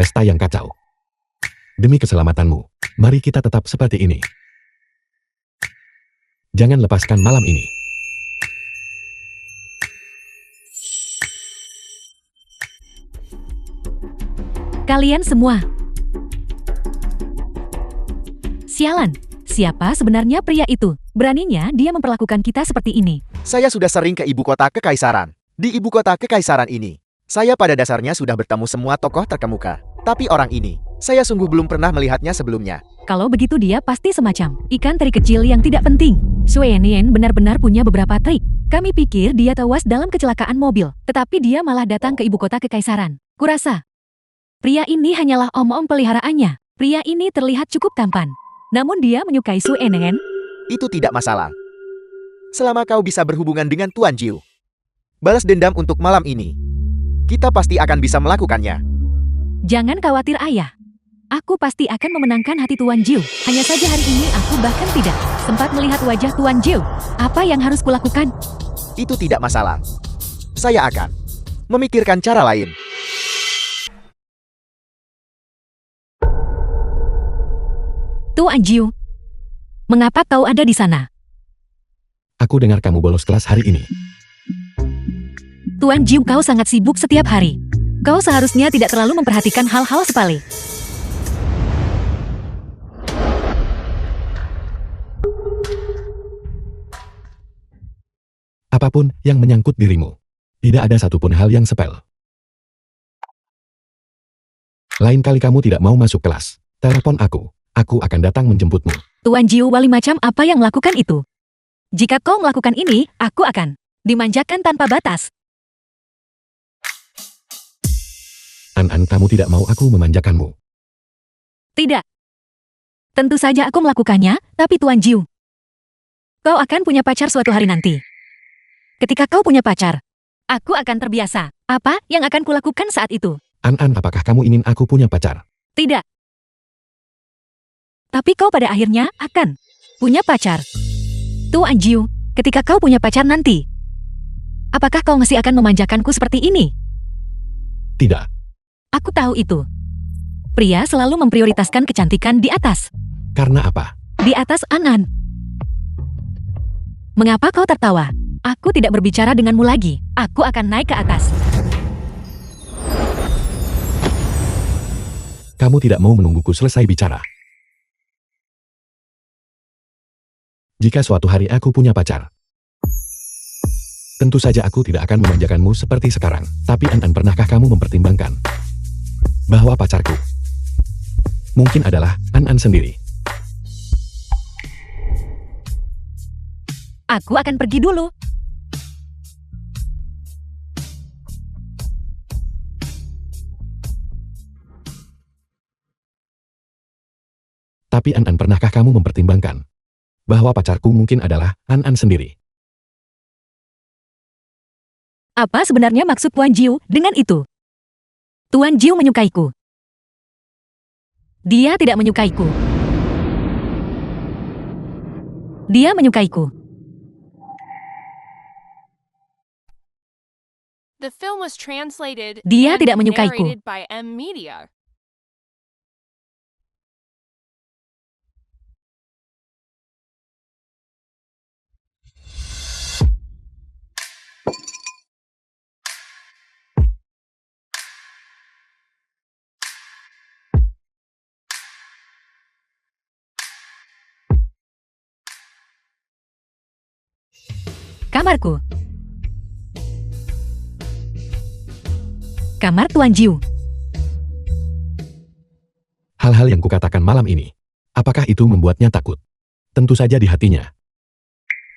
Pesta yang kacau. Demi keselamatanmu, mari kita tetap seperti ini. Jangan lepaskan malam ini. Kalian semua. Sialan, siapa sebenarnya pria itu? Beraninya dia memperlakukan kita seperti ini. Saya sudah sering ke ibu kota kekaisaran. Di ibu kota kekaisaran ini, saya pada dasarnya sudah bertemu semua tokoh terkemuka. Tapi orang ini, saya sungguh belum pernah melihatnya sebelumnya. Kalau begitu dia pasti semacam ikan teri kecil yang tidak penting. Suenian benar-benar punya beberapa trik. Kami pikir dia tewas dalam kecelakaan mobil, tetapi dia malah datang ke ibu kota kekaisaran. Kurasa, pria ini hanyalah om-om peliharaannya. Pria ini terlihat cukup tampan. Namun dia menyukai Suenian. Itu tidak masalah. Selama kau bisa berhubungan dengan Tuan Jiu. Balas dendam untuk malam ini. Kita pasti akan bisa melakukannya. Jangan khawatir ayah. Aku pasti akan memenangkan hati Tuan Jiu. Hanya saja hari ini aku bahkan tidak sempat melihat wajah Tuan Jiu. Apa yang harus kulakukan? Itu tidak masalah. Saya akan memikirkan cara lain. Tuan Jiu, mengapa kau ada di sana? Aku dengar kamu bolos kelas hari ini. Tuan Jiu, kau sangat sibuk setiap hari. Kau seharusnya tidak terlalu memperhatikan hal-hal sepele. Apapun yang menyangkut dirimu, tidak ada satupun hal yang sepele. Lain kali kamu tidak mau masuk kelas, telepon aku akan datang menjemputmu. Tuan Jiu, wali macam apa yang melakukan itu? Jika kau melakukan ini, aku akan dimanjakan tanpa batas. An, kamu tidak mau aku memanjakanmu. Tidak. Tentu saja aku melakukannya, tapi Tuan Jiu, kau akan punya pacar suatu hari nanti. Ketika kau punya pacar, aku akan terbiasa. Apa yang akan kulakukan saat itu? An, apakah kamu ingin aku punya pacar? Tidak. Tapi kau pada akhirnya akan punya pacar. Tuan Jiu, ketika kau punya pacar nanti, apakah kau masih akan memanjakanku seperti ini? Tidak. Aku tahu itu. Pria selalu memprioritaskan kecantikan di atas. Karena apa? Di atas An. Mengapa kau tertawa? Aku tidak berbicara denganmu lagi. Aku akan naik ke atas. Kamu tidak mau menungguku selesai bicara. Jika suatu hari aku punya pacar, tentu saja aku tidak akan memanjakanmu seperti sekarang. Tapi An, pernahkah kamu mempertimbangkan bahwa pacarku mungkin adalah An sendiri? Aku akan pergi dulu. Tapi An, pernahkah kamu mempertimbangkan bahwa pacarku mungkin adalah An sendiri? Apa sebenarnya maksud Tuan Jiu dengan itu? Tuan Jiu menyukaiku. Dia tidak menyukaiku. Dia menyukaiku. The film was translated Dia and tidak menyukaiku. narrated by M Media. Kamarku. Kamar Tuan Jiu. Hal-hal yang kukatakan malam ini, apakah itu membuatnya takut? Tentu saja di hatinya.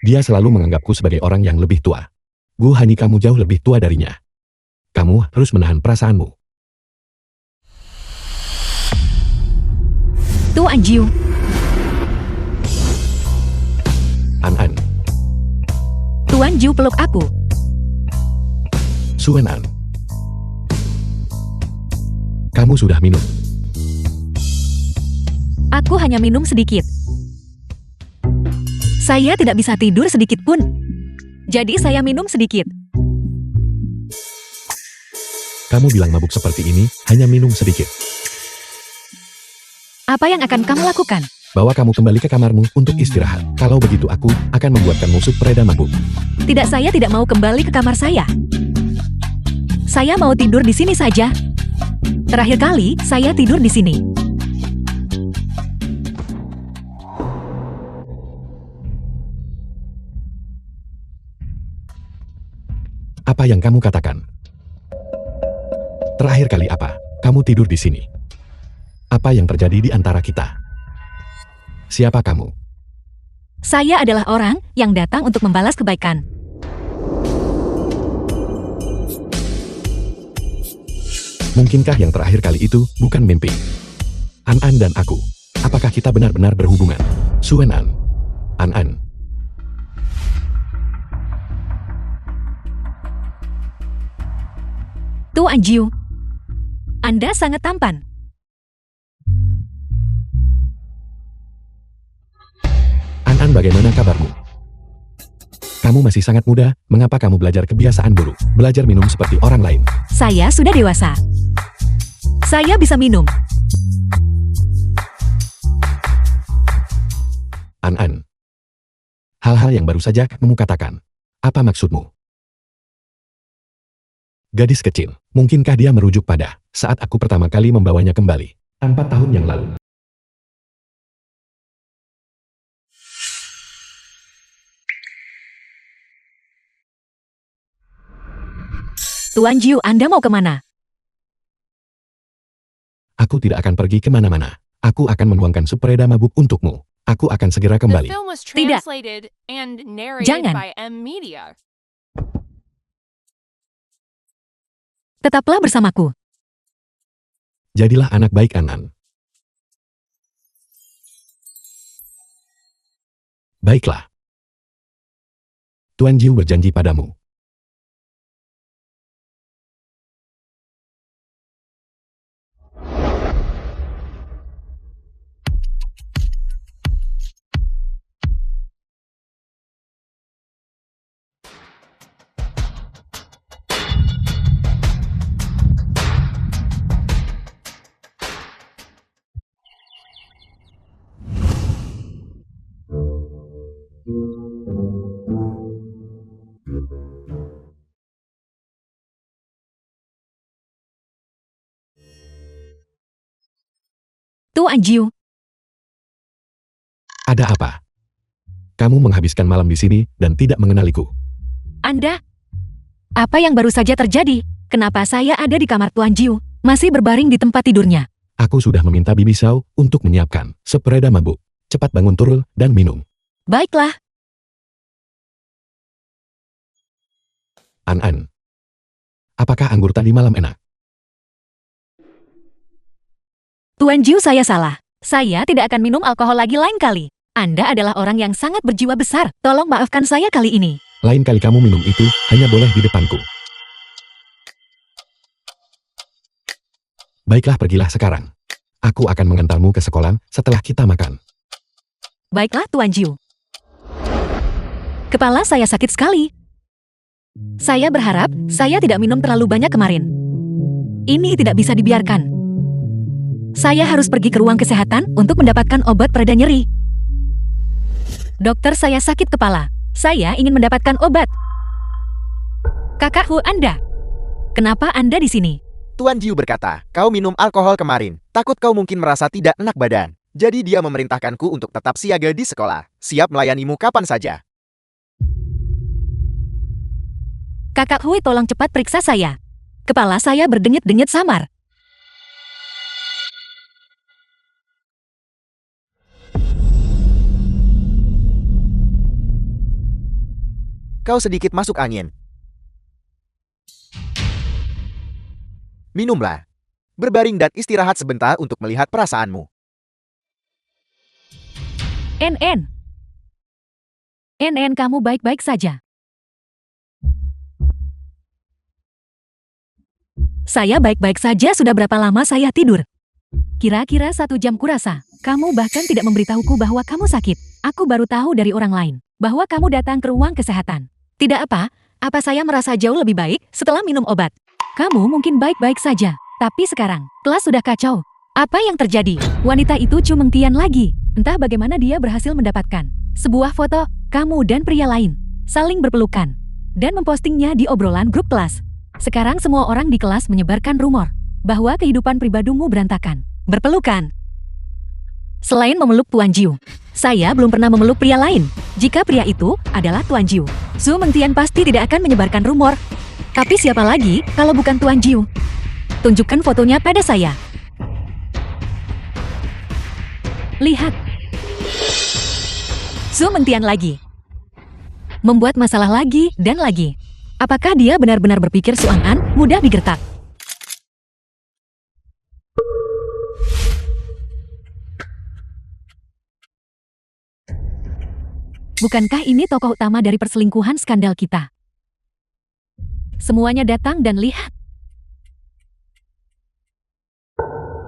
Dia selalu menganggapku sebagai orang yang lebih tua. Gu Hani, kamu jauh lebih tua darinya. Kamu harus menahan perasaanmu. Tuan Jiu. An-an, Tuan Jiu peluk aku. Suen-an. Kamu sudah minum. Aku hanya minum sedikit. Saya tidak bisa tidur sedikit pun. Jadi saya minum sedikit. Kamu bilang mabuk seperti ini, hanya minum sedikit. Apa yang akan kamu lakukan? Bawa kamu kembali ke kamarmu untuk istirahat. Kalau begitu aku akan membuatkanmu sup pereda mabuk. Tidak, saya tidak mau kembali ke kamar saya. Saya mau tidur di sini saja. Terakhir kali, saya tidur di sini. Apa yang kamu katakan? Terakhir kali apa? Kamu tidur di sini. Apa yang terjadi di antara kita? Siapa kamu? Saya adalah orang yang datang untuk membalas kebaikan. Mungkinkah yang terakhir kali itu bukan mimpi? An-an dan aku, apakah kita benar-benar berhubungan? Suen-an. An-an. Tuan Jiu, Anda sangat tampan. An-an, bagaimana kabarmu? Kamu masih sangat muda, mengapa kamu belajar kebiasaan buruk? Belajar minum seperti orang lain. Saya sudah dewasa. Saya bisa minum. An-an. Hal-hal yang baru saja kamu katakan. Apa maksudmu? Gadis kecil, mungkinkah dia merujuk pada saat aku pertama kali membawanya kembali 4 tahun yang lalu? Tuan Jiu, Anda mau kemana? Aku tidak akan pergi kemana-mana. Aku akan menuangkan sup pereda mabuk untukmu. Aku akan segera The kembali. film was Tidak. translated and narrated Jangan. by M Media. Tetaplah bersamaku. Jadilah anak baik, An-an. Baiklah. Tuan Jiu berjanji padamu. Tuan Jiu, Ada apa? Kamu menghabiskan malam di sini dan tidak mengenaliku. Anda? Apa yang baru saja terjadi? Kenapa saya ada di kamar Tuan Jiu, masih berbaring di tempat tidurnya? Aku sudah meminta Bibi Sao untuk menyiapkan sup pereda mabuk. Cepat bangun turul dan minum. Baiklah. An-an. Apakah anggur tadi malam enak? Tuan Jiu, saya salah. Saya tidak akan minum alkohol lagi lain kali. Anda adalah orang yang sangat berjiwa besar. Tolong maafkan saya kali ini. Lain kali kamu minum itu, hanya boleh di depanku. Baiklah, pergilah sekarang. Aku akan mengantarmu ke sekolah setelah kita makan. Baiklah, Tuan Jiu. Kepala saya sakit sekali. Saya berharap saya tidak minum terlalu banyak kemarin. Ini tidak bisa dibiarkan. Saya harus pergi ke ruang kesehatan untuk mendapatkan obat pereda nyeri. Dokter, saya sakit kepala. Saya ingin mendapatkan obat. Kakak Hu, Anda. Kenapa Anda di sini? Tuan Jiu berkata, kau minum alkohol kemarin. Takut kau mungkin merasa tidak enak badan. Jadi dia memerintahkanku untuk tetap siaga di sekolah. Siap melayanimu kapan saja. Kakak Hui, tolong cepat periksa saya. Kepala saya berdenyut-denyut samar. Kau sedikit masuk angin. Minumlah. Berbaring dan istirahat sebentar untuk melihat perasaanmu. NN. NN, kamu baik-baik saja. Saya baik-baik saja. Sudah berapa lama saya tidur? Kira-kira 1 jam kurasa. Kamu bahkan tidak memberitahuku bahwa kamu sakit. Aku baru tahu dari orang lain bahwa kamu datang ke ruang kesehatan. Tidak apa saya merasa jauh lebih baik setelah minum obat. Kamu mungkin baik-baik saja, tapi sekarang kelas sudah kacau. Apa yang terjadi? Wanita itu Chumeng Tian lagi. Entah bagaimana dia berhasil mendapatkan sebuah foto kamu dan pria lain saling berpelukan dan mempostingnya di obrolan grup kelas. Sekarang semua orang di kelas menyebarkan rumor bahwa kehidupan pribadimu berantakan. Berpelukan. Selain memeluk Tuan Jiu, saya belum pernah memeluk pria lain. Jika pria itu adalah Tuan Jiu, Su Mengtian pasti tidak akan menyebarkan rumor. Tapi siapa lagi kalau bukan Tuan Jiu? Tunjukkan fotonya pada saya. Lihat. Su Mengtian lagi. Membuat masalah lagi dan lagi. Apakah dia benar-benar berpikir Su An mudah digertak? Bukankah ini tokoh utama dari perselingkuhan skandal kita? Semuanya datang dan lihat.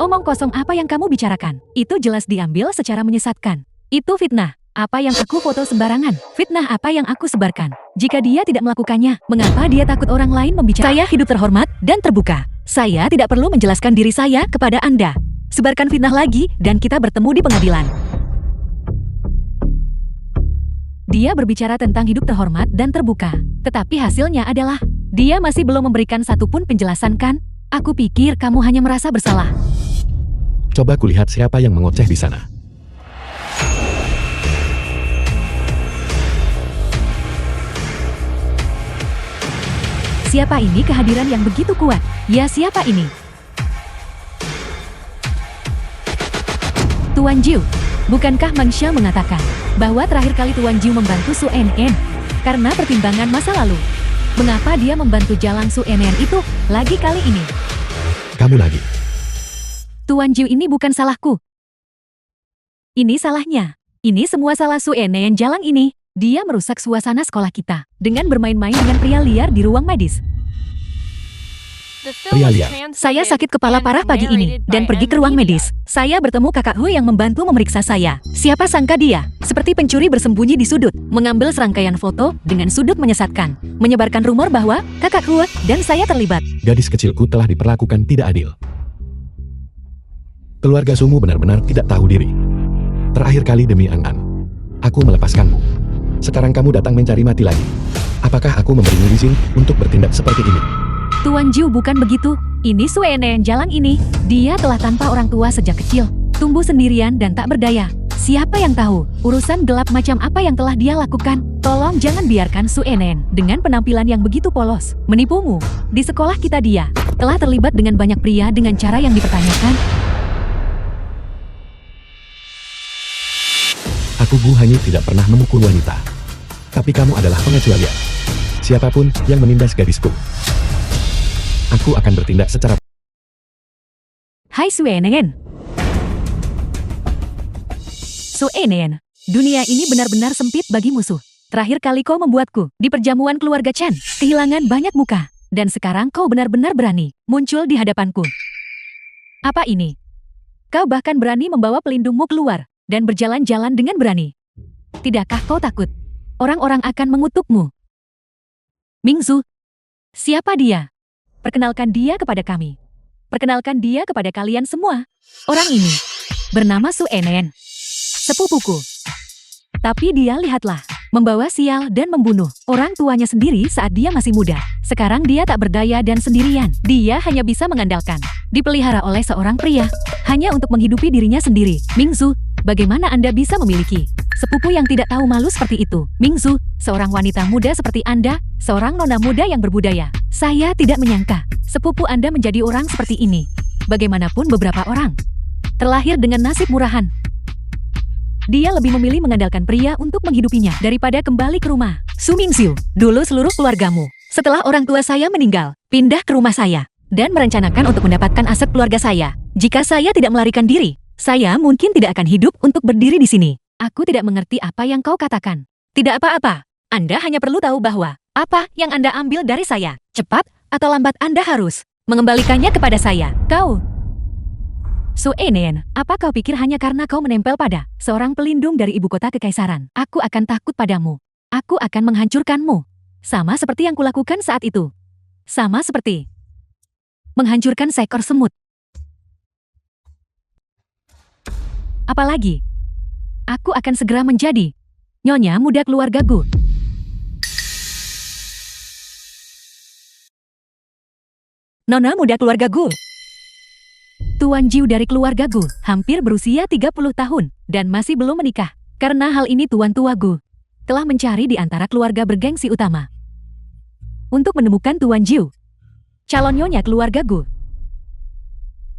Omong kosong apa yang kamu bicarakan? Itu jelas diambil secara menyesatkan. Itu fitnah. Apa yang aku foto sembarangan? Fitnah apa yang aku sebarkan? Jika dia tidak melakukannya, mengapa dia takut orang lain membicarakan? Saya hidup terhormat dan terbuka. Saya tidak perlu menjelaskan diri saya kepada Anda. Sebarkan fitnah lagi dan kita bertemu di pengadilan. Dia berbicara tentang hidup terhormat dan terbuka. Tetapi hasilnya adalah, dia masih belum memberikan satupun penjelasan kan? Aku pikir kamu hanya merasa bersalah. Coba kulihat siapa yang mengoceh di sana. Siapa ini kehadiran yang begitu kuat? Ya, siapa ini? Tuan Jiu. Bukankah Mangsha mengatakan bahwa terakhir kali Tuan Jiu membantu Su NN karena pertimbangan masa lalu? Mengapa dia membantu jalan Su NN itu lagi kali ini? Kamu lagi. Tuan Jiu, ini bukan salahku. Ini salahnya. Ini semua salah Su NN jalan ini. Dia merusak suasana sekolah kita dengan bermain-main dengan pria liar di ruang medis. Pria liar. Saya sakit kepala parah pagi ini dan pergi ke ruang medis. Saya bertemu kakak Hu yang membantu memeriksa saya. Siapa sangka dia seperti pencuri bersembunyi di sudut, mengambil serangkaian foto dengan sudut menyesatkan, menyebarkan rumor bahwa kakak Hu dan saya terlibat. Gadis kecilku telah diperlakukan tidak adil. Keluarga Sumu benar-benar tidak tahu diri. Terakhir kali demi An, aku melepaskanmu. Sekarang kamu datang mencari mati lagi. Apakah aku memberimu izin untuk bertindak seperti ini? Tuan Jiu, bukan begitu. Ini Su NN jalan ini. Dia telah tanpa orang tua sejak kecil, tumbuh sendirian dan tak berdaya. Siapa yang tahu urusan gelap macam apa yang telah dia lakukan? Tolong jangan biarkan Su NN dengan penampilan yang begitu polos menipumu. Di sekolah kita dia telah terlibat dengan banyak pria dengan cara yang dipertanyakan. Aku Bu Hanyi tidak pernah memukul wanita. Tapi kamu adalah pengecualian. Siapapun yang menindas gadisku, aku akan bertindak secara... Hai Su NN. Su NN, dunia ini benar-benar sempit bagi musuh. Terakhir kali kau membuatku di perjamuan keluarga Chen kehilangan banyak muka. Dan sekarang kau benar-benar berani muncul di hadapanku. Apa ini? Kau bahkan berani membawa pelindungmu keluar dan berjalan-jalan dengan berani. Tidakkah kau takut orang-orang akan mengutukmu? Mingzu, siapa dia? Perkenalkan dia kepada kami. Perkenalkan dia kepada kalian semua. Orang ini bernama Su NN, sepupuku. Tapi dia, lihatlah, membawa sial dan membunuh orang tuanya sendiri saat dia masih muda. Sekarang dia tak berdaya dan sendirian. Dia hanya bisa mengandalkan, dipelihara oleh seorang pria, hanya untuk menghidupi dirinya sendiri. Mingzu, Bagaimana Anda bisa memiliki sepupu yang tidak tahu malu seperti itu? Mingzu, seorang wanita muda seperti Anda, seorang nona muda yang berbudaya. Saya tidak menyangka sepupu Anda menjadi orang seperti ini. Bagaimanapun beberapa orang terlahir dengan nasib murahan. Dia lebih memilih mengandalkan pria untuk menghidupinya daripada kembali ke rumah. Su Mingzu, dulu seluruh keluargamu, setelah orang tua saya meninggal, pindah ke rumah saya dan merencanakan untuk mendapatkan aset keluarga saya. Jika saya tidak melarikan diri, saya mungkin tidak akan hidup untuk berdiri di sini. Aku tidak mengerti apa yang kau katakan. Tidak apa-apa. Anda hanya perlu tahu bahwa apa yang Anda ambil dari saya, cepat atau lambat Anda harus mengembalikannya kepada saya. Kau, Su Enen, apa kau pikir hanya karena kau menempel pada seorang pelindung dari ibu kota kekaisaran, aku akan takut padamu? Aku akan menghancurkanmu. Sama seperti yang kulakukan saat itu. Sama seperti menghancurkan seekor semut. Apalagi, aku akan segera menjadi nyonya muda keluarga Gu. Nona muda keluarga Gu. Tuan Jiu dari keluarga Gu, hampir berusia 30 tahun, dan masih belum menikah. Karena hal ini Tuan Tua Gu telah mencari di antara keluarga bergengsi utama untuk menemukan Tuan Jiu, calon nyonya keluarga Gu.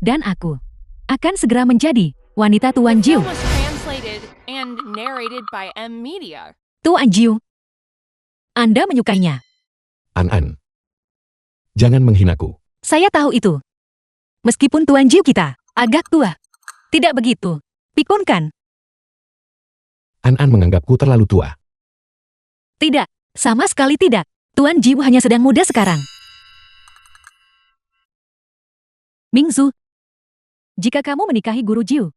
Dan aku akan segera menjadi wanita Tuan The Jiu. film was translated and narrated by M Media. Tuan Jiu, Anda menyukainya. An-an. Jangan menghinaku. Saya tahu itu. Meskipun Tuan Jiu kita agak tua. Tidak begitu, pikun kan? An-an menganggapku terlalu tua. Tidak, sama sekali tidak. Tuan Jiu hanya sedang muda sekarang. Mingzu, jika kamu menikahi Guru Jiu,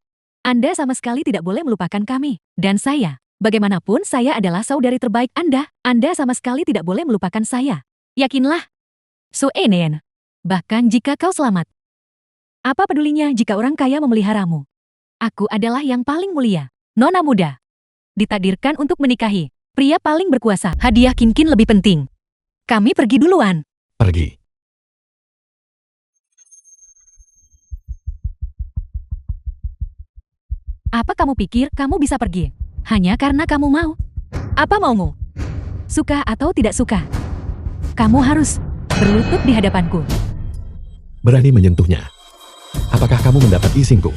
Anda sama sekali tidak boleh melupakan kami. Dan saya, bagaimanapun saya adalah saudari terbaik Anda. Anda sama sekali tidak boleh melupakan saya. Yakinlah. Su Enen. Bahkan jika kau selamat. Apa pedulinya jika orang kaya memeliharamu? Aku adalah yang paling mulia. Nona muda. Ditakdirkan untuk menikahi pria paling berkuasa. Hadiah kinkin lebih penting. Kami pergi duluan. Pergi. Apa kamu pikir kamu bisa pergi? Hanya karena kamu mau? Apa maumu? Suka atau tidak suka? Kamu harus berlutut di hadapanku. Berani menyentuhnya. Apakah kamu mendapat izinku?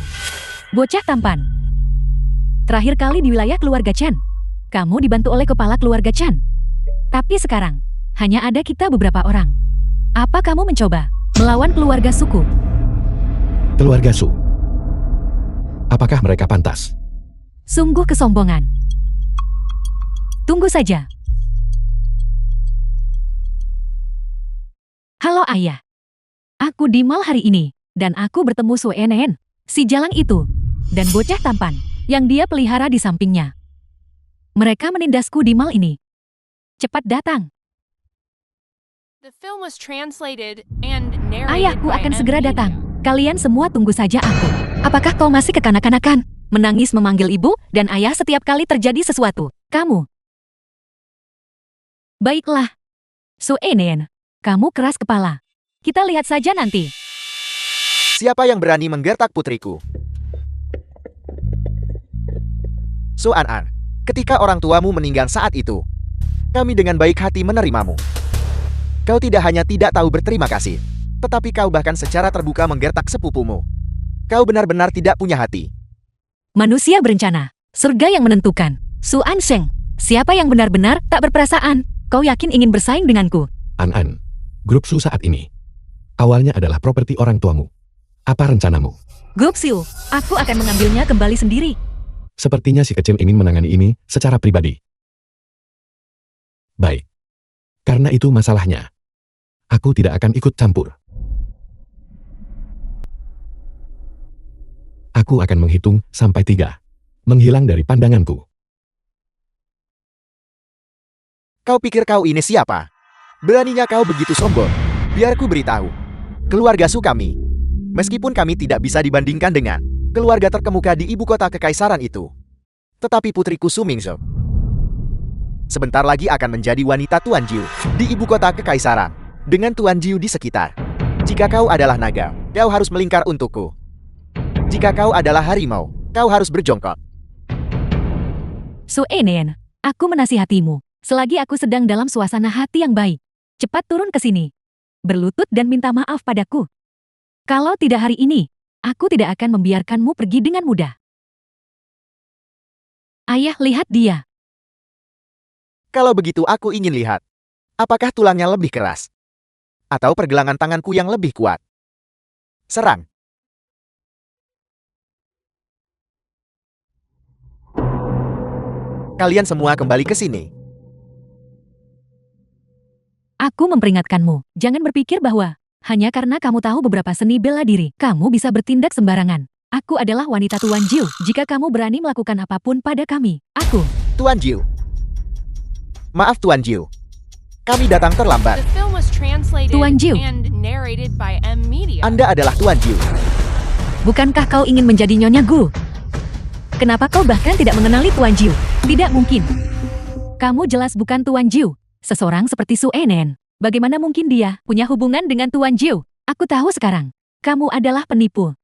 Bocah tampan. Terakhir kali di wilayah keluarga Chan, kamu dibantu oleh kepala keluarga Chan. Tapi sekarang, hanya ada kita beberapa orang. Apa kamu mencoba melawan keluarga suku? Keluarga Su. Apakah mereka pantas? Sungguh kesombongan. Tunggu saja. Halo ayah. Aku di mall hari ini, dan aku bertemu Su Enen, si jalang itu, dan bocah tampan, yang dia pelihara di sampingnya. Mereka menindasku di mall ini. Cepat datang. The film was translated and narrated Ayahku by akan M segera Media. datang. Kalian semua tunggu saja aku. Apakah kau masih kekanak-kanakan? Menangis memanggil ibu dan ayah setiap kali terjadi sesuatu. Kamu. Baiklah. Su Enen, kamu keras kepala. Kita lihat saja nanti. Siapa yang berani menggertak putriku? Su An-an, ketika orang tuamu meninggal saat itu, kami dengan baik hati menerimamu. Kau tidak hanya tidak tahu berterima kasih, tetapi kau bahkan secara terbuka menggertak sepupumu. Kau benar-benar tidak punya hati. Manusia berencana, surga yang menentukan. Su Ansheng, siapa yang benar-benar tak berperasaan? Kau yakin ingin bersaing denganku? An-an. Grup Su saat ini. Awalnya adalah properti orang tuamu. Apa rencanamu? Gupsiu, aku akan mengambilnya kembali sendiri. Sepertinya si kecil ingin menangani ini secara pribadi. Baik. Karena itu masalahnya. Aku tidak akan ikut campur. Aku akan menghitung sampai 3. Menghilang dari pandanganku. Kau pikir kau ini siapa? Beraninya kau begitu sombong. Biar ku beritahu. Keluarga Su kami. Meskipun kami tidak bisa dibandingkan dengan keluarga terkemuka di ibu kota kekaisaran itu. Tetapi putriku Su Mingzu sebentar lagi akan menjadi wanita Tuan Jiu di ibu kota kekaisaran. Dengan Tuan Jiu di sekitar. Jika kau adalah naga, kau harus melingkar untukku. Jika kau adalah harimau, kau harus berjongkok. Su Enen, aku menasihatimu. Selagi aku sedang dalam suasana hati yang baik, cepat turun ke sini. Berlutut dan minta maaf padaku. Kalau tidak hari ini, aku tidak akan membiarkanmu pergi dengan mudah. Ayah, lihat dia. Kalau begitu aku ingin lihat. Apakah tulangnya lebih keras? Atau pergelangan tanganku yang lebih kuat? Serang. Kalian semua kembali ke sini. Aku memperingatkanmu, jangan berpikir bahwa hanya karena kamu tahu beberapa seni bela diri, kamu bisa bertindak sembarangan. Aku adalah wanita Tuan Jiu. Jika kamu berani melakukan apapun pada kami, aku... Tuan Jiu. Maaf Tuan Jiu. Kami datang terlambat. The film was translated Tuan Jiu. and narrated by M Media. Anda adalah Tuan Jiu. Bukankah kau ingin menjadi Nyonya Gu? Kenapa kau bahkan tidak mengenali Tuan Jiu? Tidak mungkin. Kamu jelas bukan Tuan Jiu. Seseorang seperti Su Enen. Bagaimana mungkin dia punya hubungan dengan Tuan Jiu? Aku tahu sekarang. Kamu adalah penipu.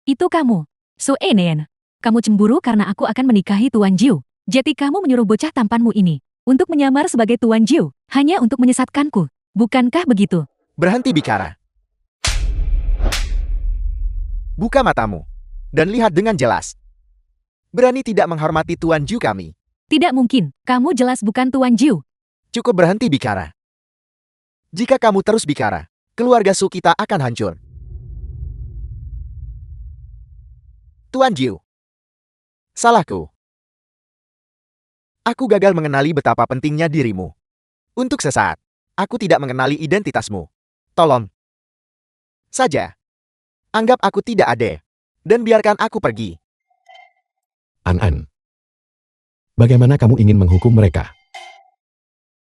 Itu kamu, Su Enen. Kamu cemburu karena aku akan menikahi Tuan Jiu. Jadi kamu menyuruh bocah tampanmu ini untuk menyamar sebagai Tuan Jiu hanya untuk menyesatkanku. Bukankah begitu? Berhenti bicara. Buka matamu. Dan lihat dengan jelas. Berani tidak menghormati Tuan Jiu kami. Tidak mungkin. Kamu jelas bukan Tuan Jiu. Cukup berhenti bicara. Jika kamu terus bicara, keluarga Su kita akan hancur. Tuan Jiu. Salahku. Aku gagal mengenali betapa pentingnya dirimu. Untuk sesaat, aku tidak mengenali identitasmu. Tolong. Saja. Anggap aku tidak ada. Dan biarkan aku pergi. An-An. Bagaimana kamu ingin menghukum mereka?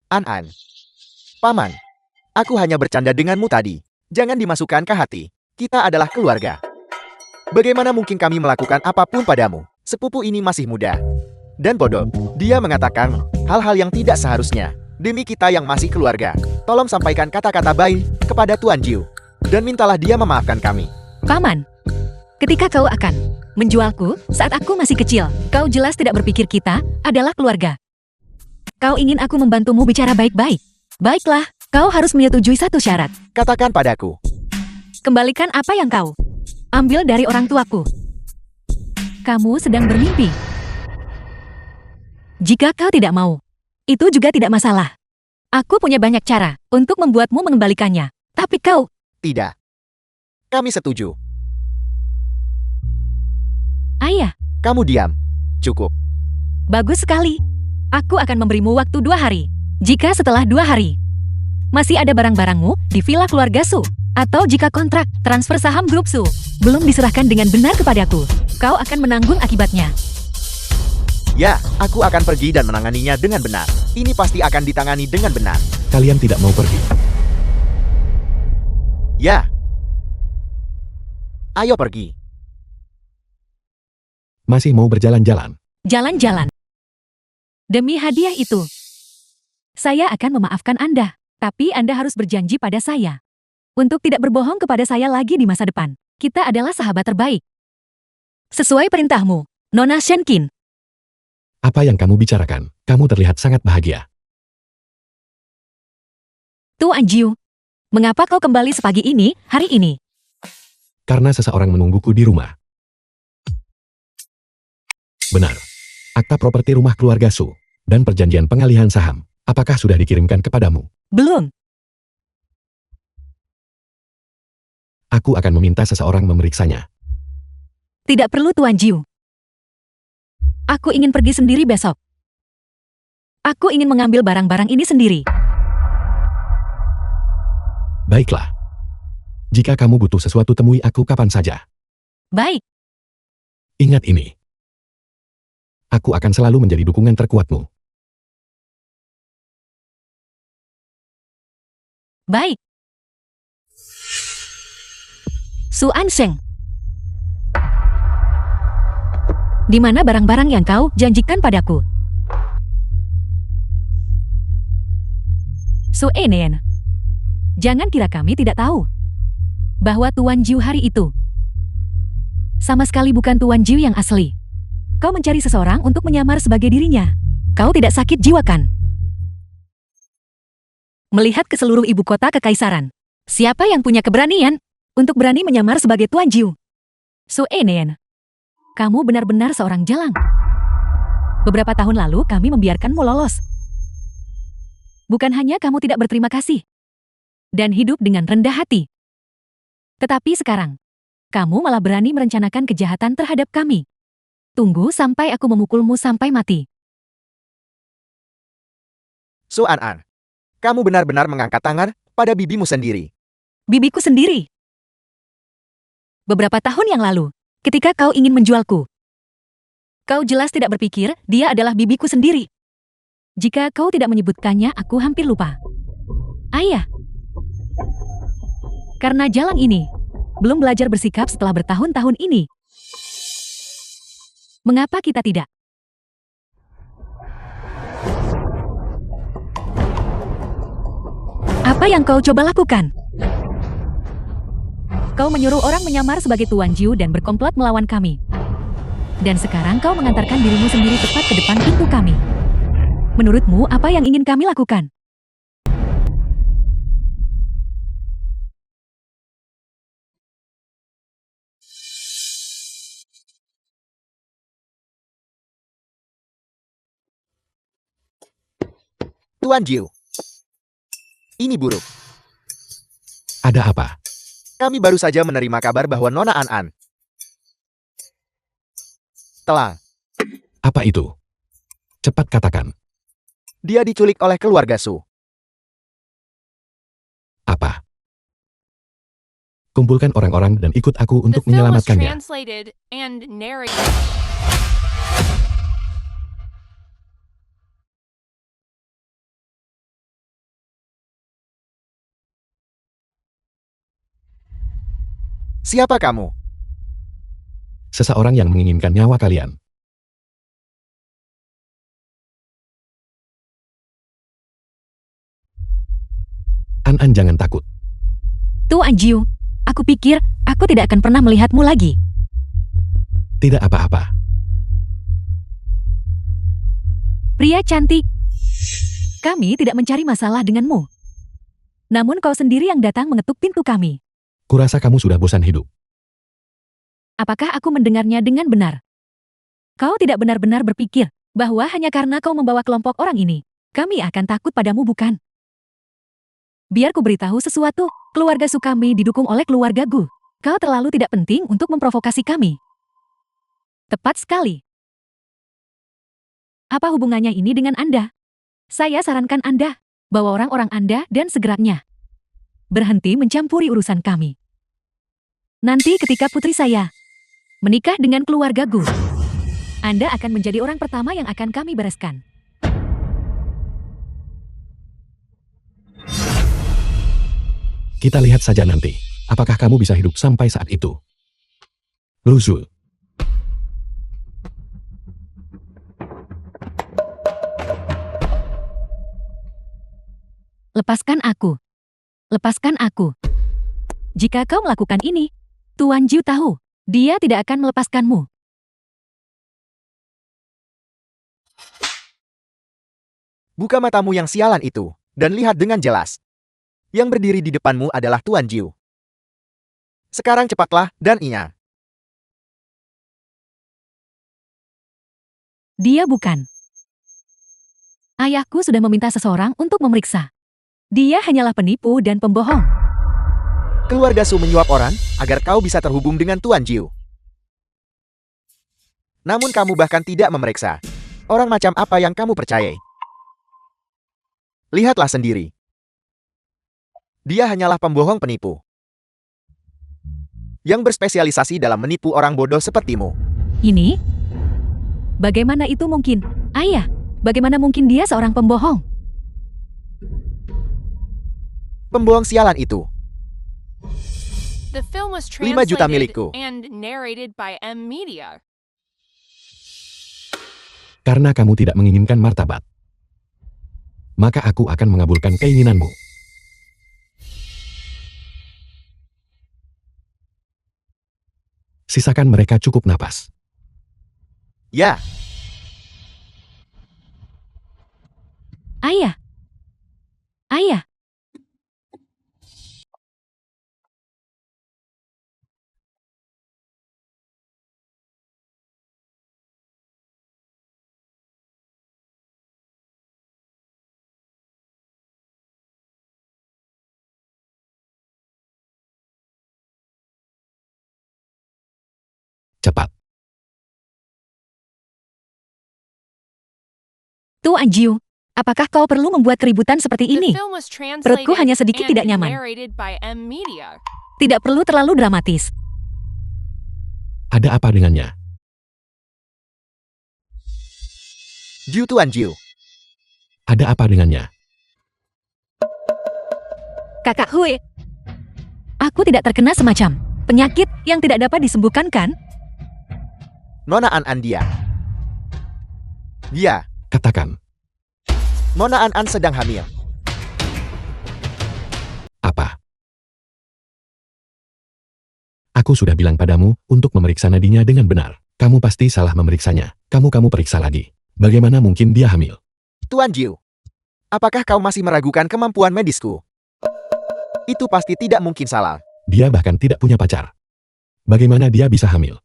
An-An. Paman. Aku hanya bercanda denganmu tadi. Jangan dimasukkan ke hati. Kita adalah keluarga. Bagaimana mungkin kami melakukan apapun padamu? Sepupu ini masih muda. Dan bodoh. Dia mengatakan hal-hal yang tidak seharusnya. Demi kita yang masih keluarga. Tolong sampaikan kata-kata baik kepada Tuan Jiu. Dan mintalah dia memaafkan kami. Paman, ketika kau akan menjualku saat aku masih kecil, kau jelas tidak berpikir kita adalah keluarga. Kau ingin aku membantumu bicara baik-baik. Baiklah, kau harus menyetujui satu syarat. Katakan padaku. Kembalikan apa yang kau ambil dari orang tuaku. Kamu sedang bermimpi. Jika kau tidak mau, itu juga tidak masalah. Aku punya banyak cara untuk membuatmu mengembalikannya. Tapi kau... Tidak. Kami setuju. Ayah, Kamu diam. Cukup. bagus sekali. Aku akan memberimu waktu 2 hari. Jika setelah 2 hari masih ada barang-barangmu di villa keluarga Su, atau jika kontrak transfer saham grup Su belum diserahkan dengan benar kepadaku, kau akan menanggung akibatnya. Ya, aku akan pergi dan menanganinya dengan benar. Ini pasti akan ditangani dengan benar. Kalian tidak mau pergi. Ya. Ayo pergi. Masih mau berjalan-jalan. Jalan-jalan. Demi hadiah itu, saya akan memaafkan Anda. Tapi Anda harus berjanji pada saya untuk tidak berbohong kepada saya lagi di masa depan. Kita adalah sahabat terbaik. Sesuai perintahmu, Nona Shenkin. Apa yang kamu bicarakan? Kamu terlihat sangat bahagia. Tuan Jiu, mengapa kau kembali sepagi ini, hari ini? Karena seseorang menungguku di rumah. Benar. Akta properti rumah keluarga Su dan perjanjian pengalihan saham. Apakah sudah dikirimkan kepadamu? Belum. Aku akan meminta seseorang memeriksanya. Tidak perlu Tuan Jiu. Aku ingin pergi sendiri besok. Aku ingin mengambil barang-barang ini sendiri. Baiklah. Jika kamu butuh sesuatu, temui aku kapan saja. Baik. Ingat ini. Aku akan selalu menjadi dukungan terkuatmu. Baik. Su Ansheng. Di mana barang-barang yang kau janjikan padaku? Su Enen. Jangan kira kami tidak tahu bahwa Tuan Jiu hari itu sama sekali bukan Tuan Jiu yang asli. Kau mencari seseorang untuk menyamar sebagai dirinya. Kau tidak sakit jiwa kan? Melihat ke seluruh ibu kota kekaisaran, siapa yang punya keberanian untuk berani menyamar sebagai Tuan Jiu? Su Enen, kamu benar-benar seorang jalang. Beberapa tahun lalu kami membiarkanmu lolos. Bukan hanya kamu tidak berterima kasih dan hidup dengan rendah hati, tetapi sekarang kamu malah berani merencanakan kejahatan terhadap kami. Tunggu sampai aku memukulmu sampai mati. Su An, kamu benar-benar mengangkat tangan pada bibimu sendiri. Bibiku sendiri. Beberapa tahun yang lalu, ketika kau ingin menjualku, kau jelas tidak berpikir dia adalah bibiku sendiri. Jika kau tidak menyebutkannya, aku hampir lupa. Ayah. Karena jalang ini belum belajar bersikap setelah bertahun-tahun ini. Mengapa kita tidak? Apa yang kau coba lakukan? Kau menyuruh orang menyamar sebagai Tuan Jiu dan berkomplot melawan kami. Dan sekarang kau mengantarkan dirimu sendiri tepat ke depan pintu kami. Menurutmu, apa yang ingin kami lakukan? Tuan Jiu, ini buruk. Ada apa? Kami baru saja menerima kabar bahwa Nona An telah. Apa itu? Cepat katakan. Dia diculik oleh keluarga Su. Apa? Kumpulkan orang-orang dan ikut aku The untuk film was menyelamatkannya. translated and narrated. Siapa kamu? Seseorang yang menginginkan nyawa kalian. An jangan takut. Tuan Jiu, aku pikir aku tidak akan pernah melihatmu lagi. Tidak apa-apa. Pria cantik. Kami tidak mencari masalah denganmu. Namun kau sendiri yang datang mengetuk pintu kami. Kurasa kamu sudah bosan hidup. Apakah aku mendengarnya dengan benar? Kau tidak benar-benar berpikir bahwa hanya karena kau membawa kelompok orang ini, kami akan takut padamu, bukan? Biar ku beritahu sesuatu, keluarga Su kami didukung oleh keluarga Gu. Kau terlalu tidak penting untuk memprovokasi kami. Tepat sekali. Apa hubungannya ini dengan Anda? Saya sarankan Anda, bawa orang-orang Anda dan segeraknya. Berhenti mencampuri urusan kami. Nanti ketika putri saya menikah dengan keluarga Gu, Anda akan menjadi orang pertama yang akan kami bereskan. Kita lihat saja nanti. Apakah kamu bisa hidup sampai saat itu? Lu Zul. Lepaskan aku. Lepaskan aku. Jika kau melakukan ini, Tuan Jiu tahu, dia tidak akan melepaskanmu. Buka matamu yang sialan itu, dan lihat dengan jelas. Yang berdiri di depanmu adalah Tuan Jiu. Sekarang cepatlah, dan iya. Dia bukan. Ayahku sudah meminta seseorang untuk memeriksa. Dia hanyalah penipu dan pembohong. Keluarga Su menyuap orang, agar kau bisa terhubung dengan Tuan Jiu. Namun kamu bahkan tidak memeriksa. Orang macam apa yang kamu percayai? Lihatlah sendiri. Dia hanyalah pembohong penipu. Yang berspesialisasi dalam menipu orang bodoh sepertimu. Ini? Bagaimana itu mungkin? Ayah, bagaimana mungkin dia seorang pembohong? Pembohong sialan itu. The film was 5 juta translated milikku. and narrated by M Media. Karena kamu tidak menginginkan martabat, maka aku akan mengabulkan keinginanmu. Sisakan mereka cukup napas. Ya, Ayah. Ayah. Cepat. Tuan Jiu, apakah kau perlu membuat keributan seperti The ini? film was Perutku hanya translated sedikit tidak and nyaman. narrated by M Media. Tidak perlu terlalu dramatis. Ada apa dengannya? Jiu Tuan Jiu. Ada apa dengannya? Kakak Hui. Aku tidak terkena semacam penyakit yang tidak dapat disembuhkan kan? Nona An dia. Dia, Katakan, Nona An sedang hamil. apa? Aku sudah bilang padamu untuk memeriksa nadinya dengan benar. Kamu pasti salah memeriksanya. Kamu periksa lagi. Bagaimana mungkin dia hamil? Tuan Jiu, apakah kau masih meragukan kemampuan medisku? Itu pasti tidak mungkin salah. Dia bahkan tidak punya pacar. Bagaimana dia bisa hamil?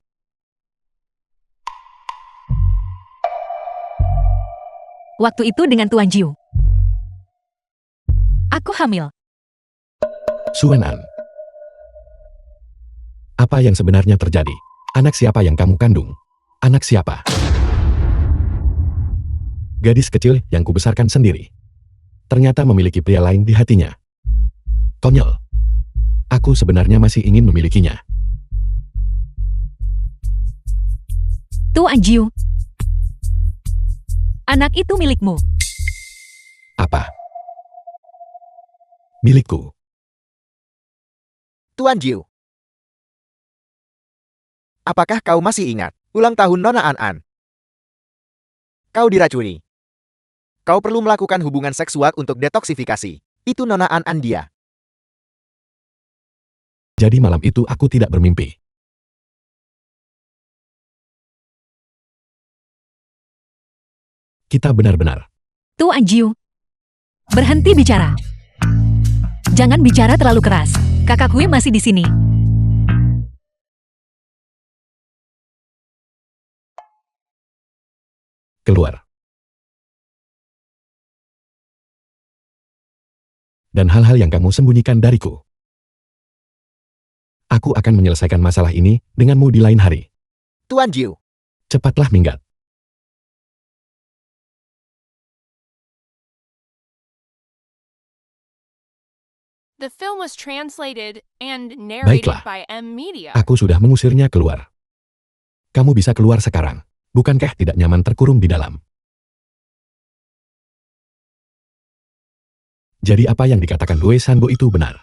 Waktu itu dengan Tuan Jiu. Aku hamil. Suan-an. Apa yang sebenarnya terjadi? Anak siapa yang kamu kandung? Anak siapa? Gadis kecil yang kubesarkan sendiri. Ternyata memiliki pria lain di hatinya. Konyol. Aku sebenarnya masih ingin memilikinya. Tuan Jiu. Anak itu milikmu. Apa? Milikku. Tuan Jiu, apakah kau masih ingat ulang tahun Nona An? Kau diracuni. Kau perlu melakukan hubungan seksual untuk detoksifikasi. Itu Nona An dia. Jadi malam itu aku tidak bermimpi. Kita benar-benar. Tuan Jiu. Berhenti bicara. Jangan bicara terlalu keras. Kakak Hui masih di sini. Keluar. Dan hal-hal yang kamu sembunyikan dariku. Aku akan menyelesaikan masalah ini denganmu di lain hari. Tuan Jiu, Cepatlah minggat. The film was translated and narrated Baiklah. by M Media. Aku sudah mengusirnya keluar. Kamu bisa keluar sekarang. Bukankah tidak nyaman terkurung di dalam? Jadi apa yang dikatakan Due Sanbo itu benar?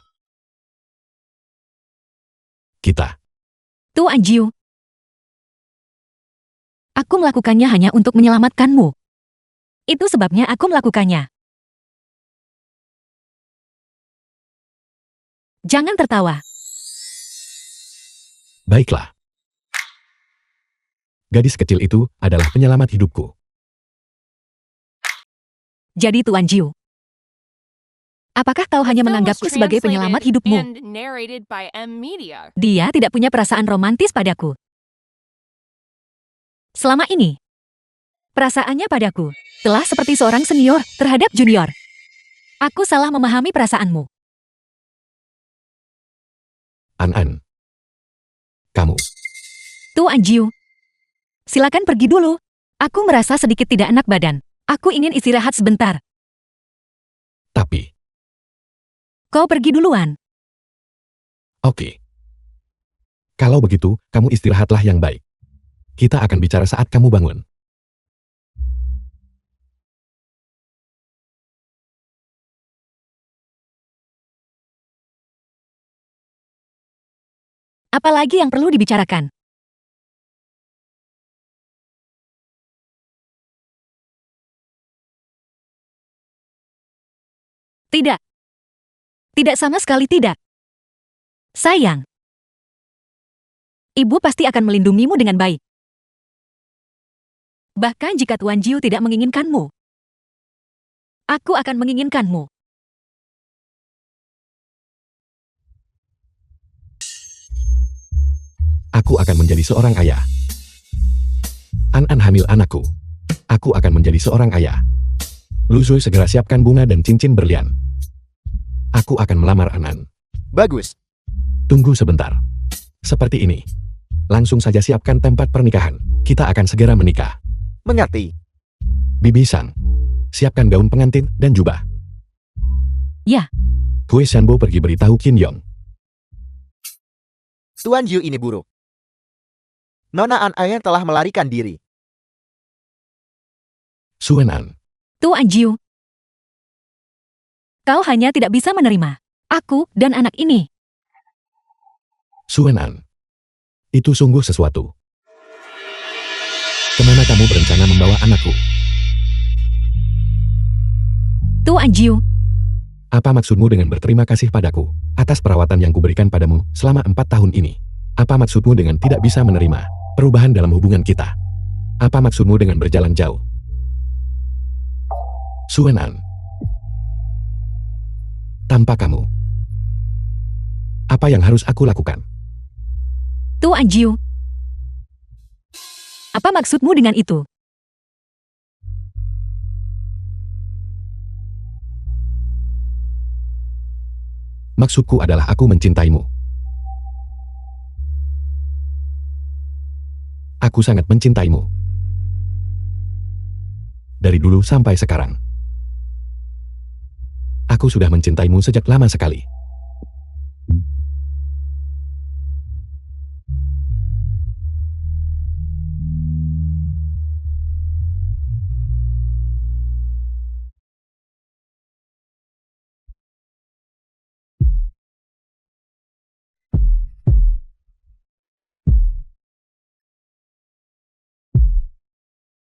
Kita. Tuan Jiu. Aku melakukannya hanya untuk menyelamatkanmu. Itu sebabnya aku melakukannya. Jangan tertawa. Baiklah. Gadis kecil itu adalah penyelamat hidupku. Jadi Tuan Jiu. Apakah kau hanya The film menganggapku was sebagai penyelamat hidupmu? and narrated by M Media. Dia tidak punya perasaan romantis padaku. Selama ini, perasaannya padaku telah seperti seorang senior terhadap junior. Aku salah memahami perasaanmu. An-an. Kamu. Tuan Jiu. Silakan pergi dulu. Aku merasa sedikit tidak enak badan. Aku ingin istirahat sebentar. Tapi. Kau pergi duluan. Oke. Kalau begitu, kamu istirahatlah yang baik. Kita akan bicara saat kamu bangun. Apalagi yang perlu dibicarakan? Tidak. Tidak sama sekali tidak. Sayang. Ibu pasti akan melindungimu dengan baik. Bahkan jika Tuan Jiu tidak menginginkanmu, aku akan menginginkanmu. Aku akan menjadi seorang ayah. An hamil anakku. Aku akan menjadi seorang ayah. Lu Zui segera siapkan bunga dan cincin berlian. Aku akan melamar An. Bagus. Tunggu sebentar. Seperti ini. Langsung saja siapkan tempat pernikahan. Kita akan segera menikah. Mengerti. Bibi Sang. Siapkan gaun pengantin dan jubah. Ya. Kue Shanbo pergi beritahu Qin Yong. Tuan Jiu ini buruk. Nona An Ayen telah melarikan diri. Suen An. Tuan Jiu, kau hanya tidak bisa menerima aku dan anak ini. Suen An. Itu sungguh sesuatu. Kemana kamu berencana membawa anakku? Tuan Jiu, Apa maksudmu dengan berterima kasih padaku atas perawatan yang kuberikan padamu selama 4 tahun ini? Apa maksudmu dengan tidak bisa menerima perubahan dalam hubungan kita? Apa maksudmu dengan berjalan jauh? Suen An. Tanpa kamu, apa yang harus aku lakukan? Tuan Jiu, apa maksudmu dengan itu? Maksudku adalah aku mencintaimu. Aku sangat mencintaimu. Dari dulu sampai sekarang. Aku sudah mencintaimu sejak lama sekali.